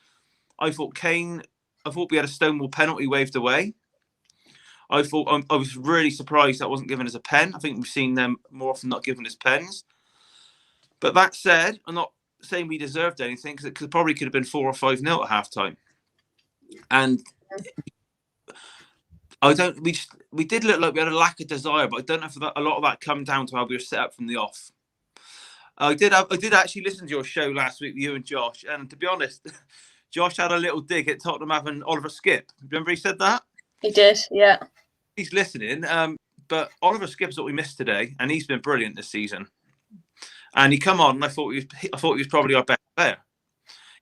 I thought we had a Stonewall penalty waved away. I was really surprised that wasn't given as a pen. I think we've seen them more often not given as pens. But that said, I'm not saying we deserved anything, because it probably could have been 4 or 5-0 at half time. And we did look like we had a lack of desire, but I don't know if a lot of that come down to how we were set up from the off. I did actually listen to your show last week with you and Josh, and to be honest, Josh had a little dig at Tottenham having Oliver Skip. Remember he said that? He did, yeah. He's listening, but Oliver Skip's what we missed today, and he's been brilliant this season. And he come on, and I thought he was probably our best player.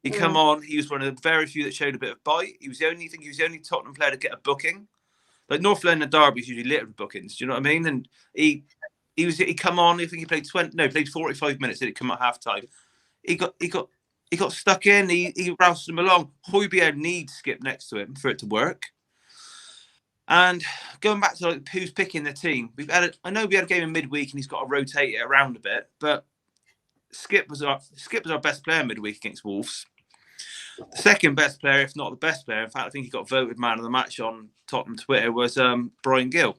He come on, he was one of the very few that showed a bit of bite. He was the only Tottenham player to get a booking. Like North London Derby is usually littered with bookings. Do you know what I mean? And he come on. I think he played 45 minutes. Did it come at half time? He got stuck in. He roused him along. Højbjerg needs Skip next to him for it to work. And going back to who's picking the team, I know we had a game in midweek and he's got to rotate it around a bit, but Skip was our best player midweek against Wolves. The second best player, if not the best player, in fact, I think he got voted man of the match on Tottenham Twitter, was Brian Gill.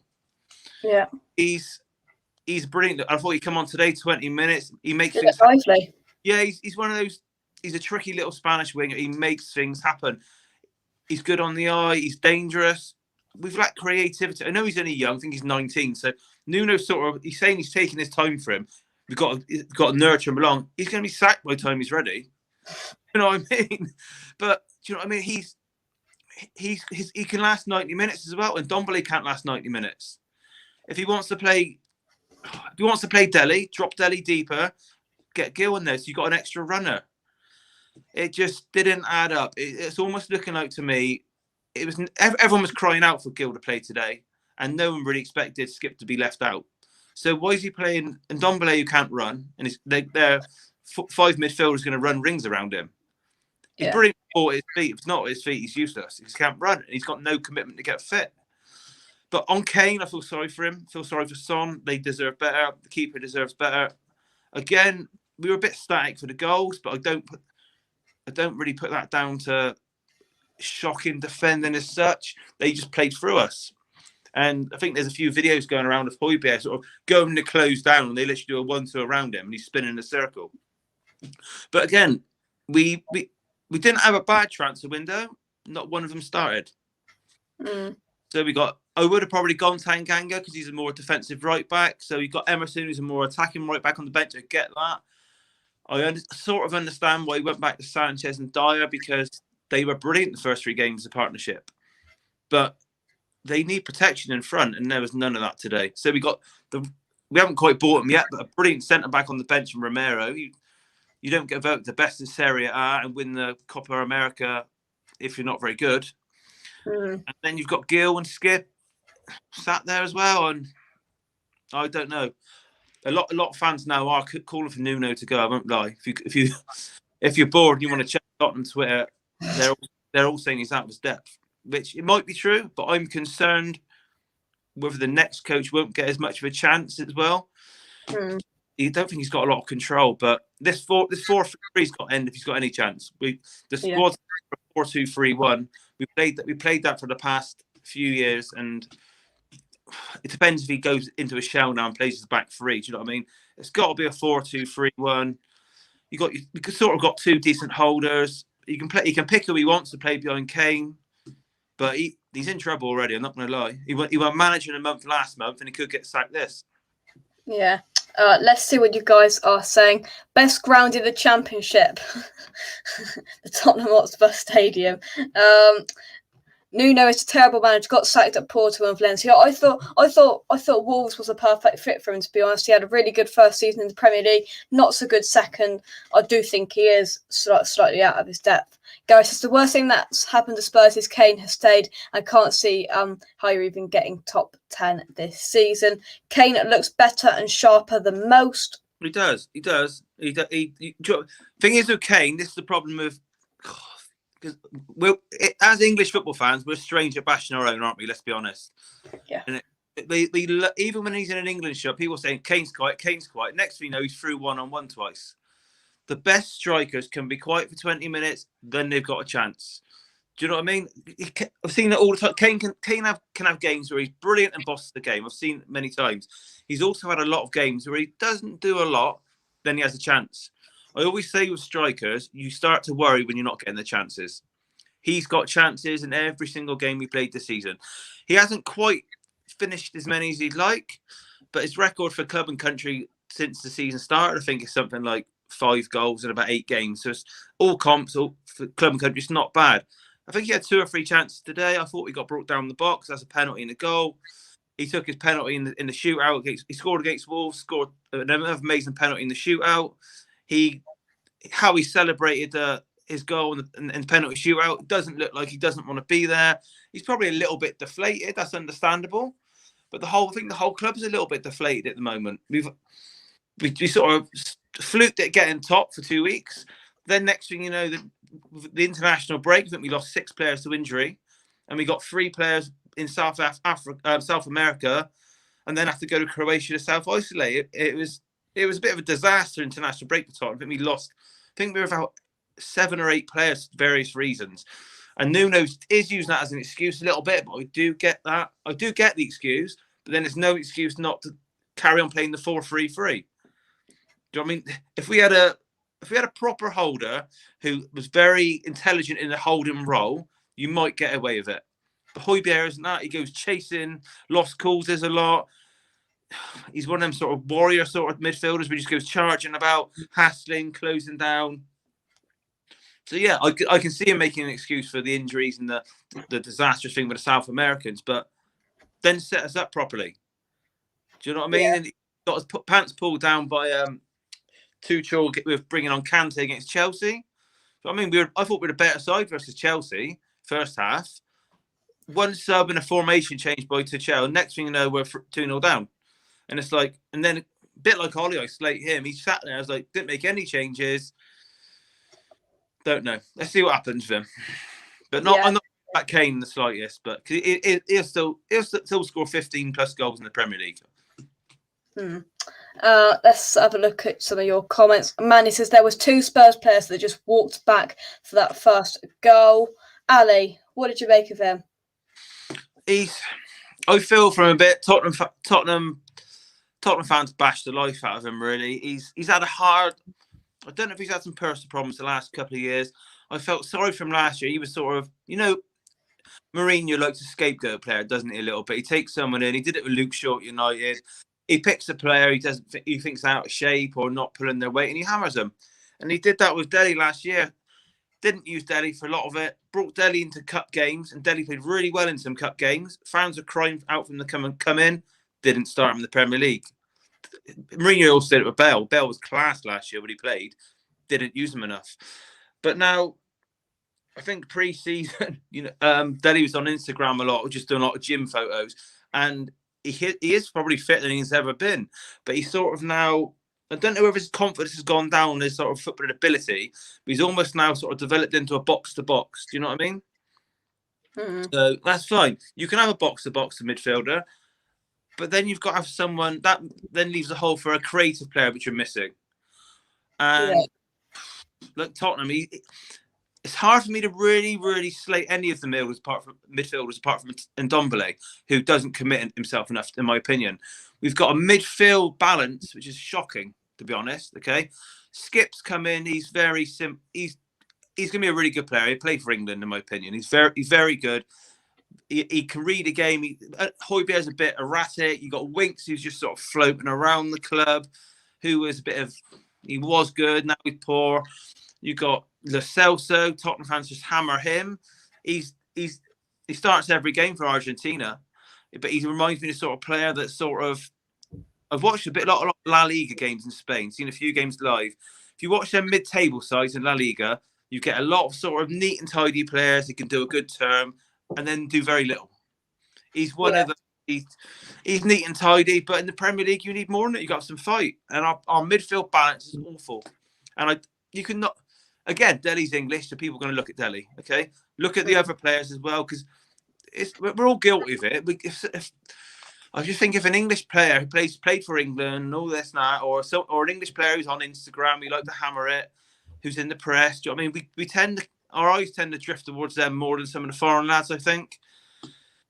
Yeah. He's brilliant. I thought he'd come on today, 20 minutes. He makes things lively. Yeah, he's one of those. He's a tricky little Spanish winger. He makes things happen. He's good on the eye. He's dangerous. We've lacked creativity. I know he's only young. I think he's 19. So Nuno he's saying he's taking his time for him. We've got to nurture him along. He's going to be sacked by the time he's ready. You know what I mean? But do you know what I mean? He can last 90 minutes as well, and Ndombele can't last 90 minutes. If he wants to play Dele, drop Dele deeper, get Gill in there, so you got an extra runner. It just didn't add up. It's almost looking like to me, everyone was crying out for Gill to play today, and no one really expected Skip to be left out. So why is he playing Ndombele, who can't run, and their 5 midfielders going to run rings around him? He's brilliant at his feet. If it's not at his feet, he's useless. He can't run, and he's got no commitment to get fit. But on Kane, I feel sorry for him. I feel sorry for Son. They deserve better. The keeper deserves better. Again, we were a bit static for the goals, but I don't really put that down to shocking defending as such. They just played through us. And I think there's a few videos going around of Højbjerg sort of going to close down, and they literally do a 1-2 around him, and he's spinning in a circle. But again, we didn't have a bad transfer window. Not one of them started. So I would have probably gone Tanganga because he's a more defensive right back. So you got Emerson, who's a more attacking right back on the bench. I get that. I sort of understand why he went back to Sanchez and Dyer, because they were brilliant the first 3 games of partnership. But they need protection in front, and there was none of that today. So we haven't quite bought him yet, but a brilliant centre back on the bench from Romero. You don't get voted the best in Serie A and win the Copa America if you're not very good. And then you've got Gill and Skip sat there as well, and I don't know. A lot of fans now are calling for Nuno to go. I won't lie. If you're bored and you want to check Tottenham Twitter, they're all saying he's out of his depth, which it might be true, but I'm concerned whether the next coach won't get as much of a chance as well. I don't think he's got a lot of control, but this 4-3's got to end if he's got any chance. The squad's 4-2-3-1. We played that for the past few years, and it depends if he goes into a shell now and plays his back 3. Do you know what I mean? It's got to be a 4-2-3-1. You sort of got 2 decent holders. He can pick who he wants to play behind Kane, but he's in trouble already. I'm not going to lie. He went manager in a month last month, and he could get sacked this. Yeah. Let's see what you guys are saying. Best ground in the Championship, the Tottenham Hotspur Stadium. Nuno is a terrible manager. Got sacked at Porto and Valencia. I thought Wolves was a perfect fit for him. To be honest, he had a really good first season in the Premier League. Not so good second. I do think he is slightly out of his depth. Gareth says the worst thing that's happened to Spurs is Kane has stayed. I can't see how you're even getting top 10 this season. Kane looks better and sharper than most. He does. Thing is with Kane, this is the problem with. Because as English football fans, we're strange at bashing our own, aren't we? Let's be honest. Yeah. And even when he's in an England shop, people are saying Kane's quiet. Next thing you know, he's through 1-on-1 twice. The best strikers can be quiet for 20 minutes, then they've got a chance. Do you know what I mean? I've seen it all the time. Kane can have games where he's brilliant and bosses the game. I've seen it many times. He's also had a lot of games where he doesn't do a lot, then he has a chance. I always say with strikers, you start to worry when you're not getting the chances. He's got chances in every single game he played this season. He hasn't quite finished as many as he'd like, but his record for club and country since the season started, I think, is something like 5 goals in about 8 games. So it's all comps, all for club and country. It's not bad. I think he had 2 or 3 chances today. I thought he got brought down the box. That's a penalty and a goal. He took his penalty in the shootout. He scored against Wolves, scored another amazing penalty in the shootout. How he celebrated his goal in the penalty shootout doesn't look like he doesn't want to be there. He's probably a little bit deflated. That's understandable. But the whole club is a little bit deflated at the moment. We sort of fluked it getting top for 2 weeks. Then next thing you know, the international break, I think we lost 6 players to injury, and we got 3 players in South America, and then have to go to Croatia to self-isolate. It was a bit of a disaster international break for Tottenham. I think we lost. I think we were about 7 or 8 players for various reasons, and Nuno is using that as an excuse a little bit. But I do get that. I do get the excuse, but then there's no excuse not to carry on playing the 4-3-3. Do you know what I mean? If we had a proper holder who was very intelligent in the holding role, you might get away with it. But Højbjerg isn't that. He goes chasing, lost causes a lot. He's one of them sort of warrior sort of midfielders where he just goes charging about, hassling, closing down. So yeah, I can see him making an excuse for the injuries and the disastrous thing with the South Americans, but then set us up properly. Do you know what I mean? Yeah. And he got his pants pulled down by Tuchel with bringing on Kante against Chelsea. So I mean, I thought we were a better side versus Chelsea first half. one sub and a formation change by Tuchel. Next thing you know, we're 2-0 down. And it's like, and then a bit like Ollie, I slate him. He sat there. I was like, didn't make any changes. Don't know. Let's see what happens with him. But I'm not at Kane in the slightest. But he'll still score 15 plus goals in the Premier League. Let's have a look at some of your comments. Manny says there was 2 Spurs players that just walked back for that first goal. Ali, what did you make of him? I feel from a bit Tottenham fans bashed the life out of him. Really, he's had a hard. I don't know if he's had some personal problems the last couple of years. I felt sorry for him last year. He was sort of, Mourinho likes a scapegoat player, doesn't he? A little bit. He takes someone in. He did it with Luke Shaw at United. He picks a player he thinks out of shape or not pulling their weight, and he hammers them. And he did that with Dele last year. Didn't use Dele for a lot of it. Brought Dele into cup games, and Dele played really well in some cup games. Fans are crying out for him to come in. Didn't start him in the Premier League. Mourinho also did it with Bale. Bale was class last year when he played. Didn't use him enough. But now, I think pre-season, Dele was on Instagram a lot, just doing a lot of gym photos, and he is probably fitter than he's ever been. But he's sort of now, I don't know if his confidence has gone down, his sort of football ability, but he's almost now sort of developed into a box-to-box. Do you know what I mean? Mm-hmm. So that's fine. You can have a box-to-box midfielder, but then you've got to have someone that then leaves a hole for a creative player, which you're missing. And look, Tottenham, it's hard for me to really, really slate any of the midfielders apart from Ndombele, who doesn't commit himself enough, in my opinion. We've got a midfield balance, which is shocking, to be honest. Okay, Skip's come in. He's very simple. He's going to be a really good player. He played for England, in my opinion. He's very good. He can read a game. Højbjerg's a bit erratic. You got Winks, who's just sort of floating around the club, who was he was good. Now he's poor. You got Lo Celso. Tottenham fans just hammer him. He starts every game for Argentina, but he reminds me of the sort of player that sort of, I've watched a lot of La Liga games in Spain, seen a few games live. If you watch their mid-table sides in La Liga, you get a lot of sort of neat and tidy players who can do a good term and then do very little. He's one of the. He's neat and tidy, but in the Premier League, you need more than it. You got some fight, and our midfield balance is awful. And you cannot. Again, Dele's English, so people are going to look at Dele. Okay, look at the other players as well, because we're all guilty of it. I just think if an English player who played for England, all this and that, or an English player who's on Instagram, we like to hammer it, who's in the press. Do you know what I mean? Our eyes tend to drift towards them more than some of the foreign lads, I think.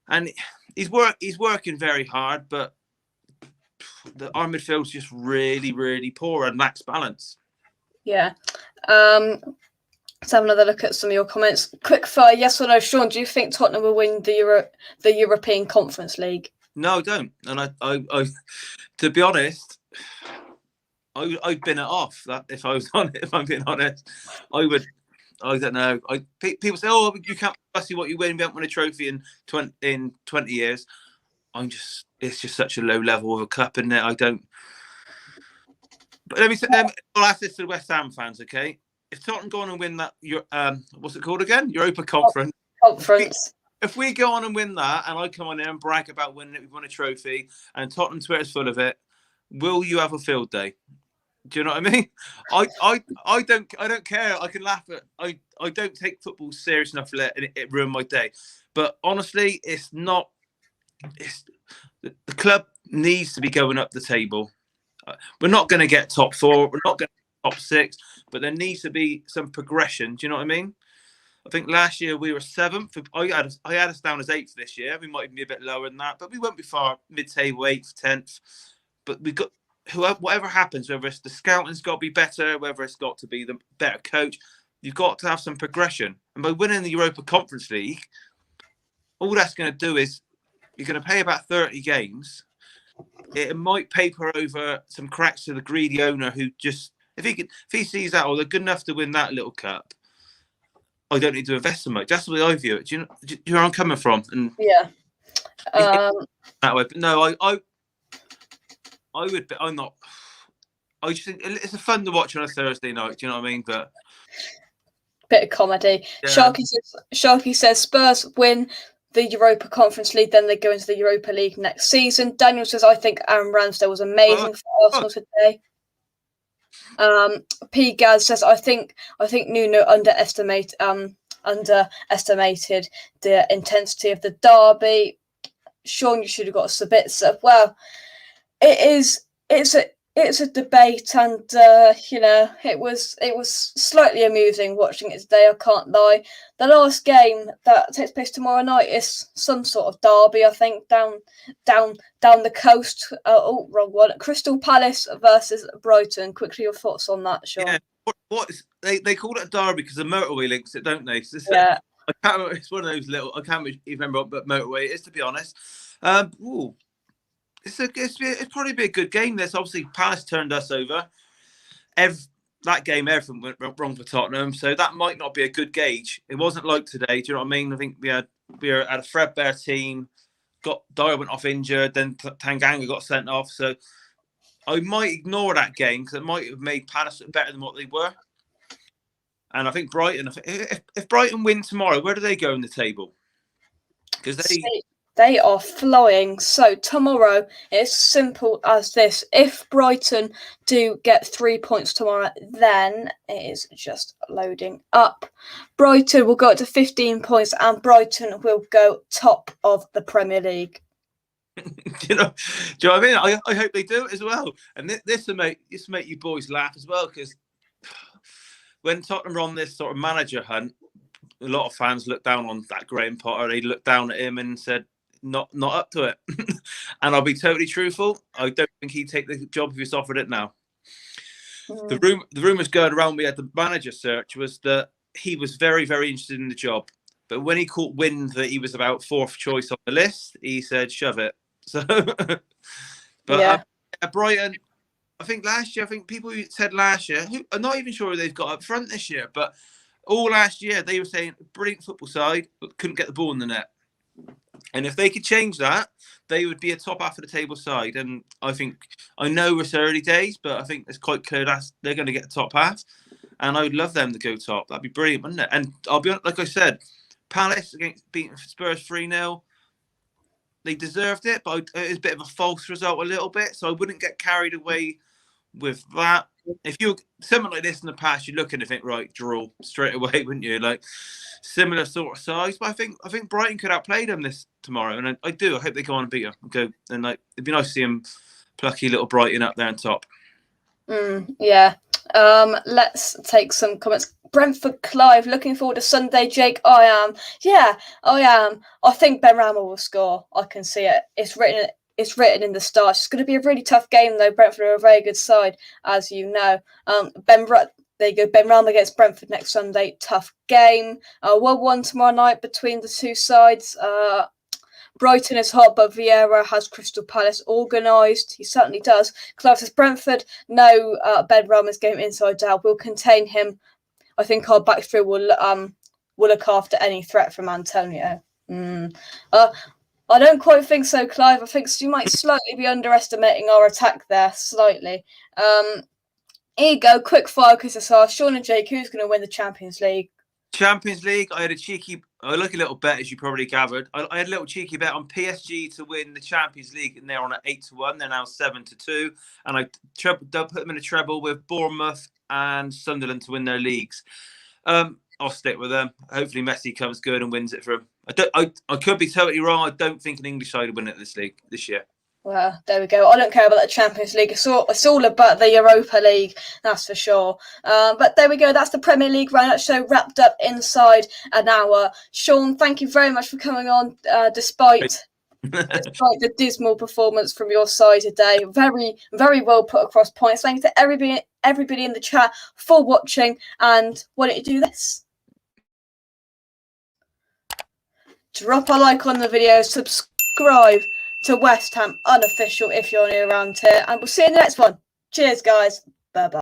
And he's working very hard, but our midfield's just really, really poor and lacks balance. Yeah. Let's have another look at some of your comments. Quick fire, yes or no, Shaun? Do you think Tottenham will win the European Conference League? No, I don't. And I to be honest, I'd bin it off. That if I'm being honest, I would. I don't know. People say, "Oh, you can't see what you win. You haven't won a trophy in 20 years." It's just such a low level of a cup, isn't it? I don't. But I'll ask this to the West Ham fans, okay? If Tottenham go on and win that, what's it called again? Europa Conference. If we go on and win that, and I come on here and brag about winning it, we've won a trophy, and Tottenham Twitter's full of it, will you have a field day? Do you know what I mean? I don't care. I can laugh at. I don't take football serious enough to let it ruin my day. But honestly, it's not. The club needs to be going up the table. We're not going to get top 4. We're not going to get top 6. But there needs to be some progression. Do you know what I mean? I think last year we were 7th. I had us down as 8th this year. We might even be a bit lower than that, but we won't be far mid-table, 8th, 10th. But we got. Whatever happens, whether it's the scouting's got to be better, whether it's got to be the better coach, you've got to have some progression. And by winning the Europa Conference League, all that's going to do is you're going to pay about 30 games. It might paper over some cracks to the greedy owner who just, if he sees that, they're good enough to win that little cup, I don't need to invest so much. That's the way I view it. Do you know where I'm coming from? And yeah. That way. But no, I would. I'm not. I just think it's a fun to watch on a Thursday night. Do you know what I mean? But bit of comedy. Yeah. Sharky says Spurs win the Europa Conference League, then they go into the Europa League next season. Daniel says, I think Aaron Ramsdale was amazing for Arsenal today. P. Gaz says, I think Nuno underestimated the intensity of the derby. Shaun, you should have got Sabitzer. Well, it's a debate, and it was slightly amusing watching it today. I can't lie. The last game that takes place tomorrow night is some sort of derby, I think, down the coast. Wrong one. Crystal Palace versus Brighton. Quickly, your thoughts on that, Shaun? Yeah, they call it a derby because the motorway links it, don't they? Yeah. It's one of those little. I can't even remember what motorway it is, to be honest. It's probably be a good game. This obviously Palace turned us over. That game, everything went wrong for Tottenham, so that might not be a good gauge. It wasn't like today. Do you know what I mean? I think we had a threadbare team. Dyer went off injured, then Tanganga got sent off. So I might ignore that game because it might have made Palace better than what they were. And I think Brighton. If Brighton win tomorrow, where do they go in the table? Because they are flying. So tomorrow, it's simple as this. If Brighton do get 3 points tomorrow, then it is just loading up. Brighton will go up to 15 points and Brighton will go top of the Premier League. do you know what I mean? I hope they do it as well. And this will make you boys laugh as well, because when Tottenham were on this sort of manager hunt, a lot of fans looked down on that Graham Potter. They looked down at him and said, not up to it. And I'll be totally truthful, I don't think he'd take the job if he was offered it now. The rumours going around we had the manager search was that he was very, very interested in the job. But when he caught wind that he was about 4th choice on the list, he said, shove it. So, but Brighton, I think people who said last year, who are not even sure who they've got up front this year, but all last year they were saying brilliant football side, but couldn't get the ball in the net. And if they could change that, they would be a top half of the table side. And I know it's early days, but I think it's quite clear that they're going to get the top half. And I would love them to go top. That'd be brilliant, wouldn't it? And I'll be honest, like I said, Palace against beating Spurs 3-0. They deserved it, but it was a bit of a false result a little bit. So I wouldn't get carried away with that. If you something like this in the past, you look and think, right, draw straight away, wouldn't you? Like similar sort of size. But I think Brighton could outplay them this tomorrow, and I do. I hope they go on and beat them. Go and it'd be nice to see them plucky little Brighton up there on top. Yeah. Let's take some comments. Brentford Clive, looking forward to Sunday. Jake, I am. Yeah, I am. I think Ben Rama will score. I can see it. It's written in the stars. It's going to be a really tough game, though. Brentford are a very good side, as you know. There you go. Ben Rama against Brentford next Sunday. Tough game. 1-1 tomorrow night between the two sides. Brighton is hot, but Vieira has Crystal Palace organised. He certainly does. Clive says Brentford, no Ben Rama's game inside out. We'll contain him. I think our back three will look after any threat from Antonio. I don't quite think so, Clive. I think you might slightly be underestimating our attack there, slightly. Here you go, quick fire quizzes are Shaun and Jake, who's going to win the Champions League? Champions League, I like a little bet, as you probably gathered. I had a little cheeky bet on PSG to win the Champions League, and they're on at 8-1. They're now 7-2, and I put them in a treble with Bournemouth and Sunderland to win their leagues. I'll stick with them. Hopefully, Messi comes good and wins it for him. I could be totally wrong. I don't think an English side will win it this year. Well, there we go. I don't care about the Champions League. It's all about the Europa League, that's for sure. But there we go. That's the Premier League roundup show wrapped up inside an hour. Shaun, thank you very much for coming on, despite the dismal performance from your side today. Very, very well put across points. Thank you to everybody in the chat for watching. And why don't you do this? Drop a like on the video, subscribe to West Ham Unofficial if you're new around here, and we'll see you in the next one. Cheers, guys. Bye-bye.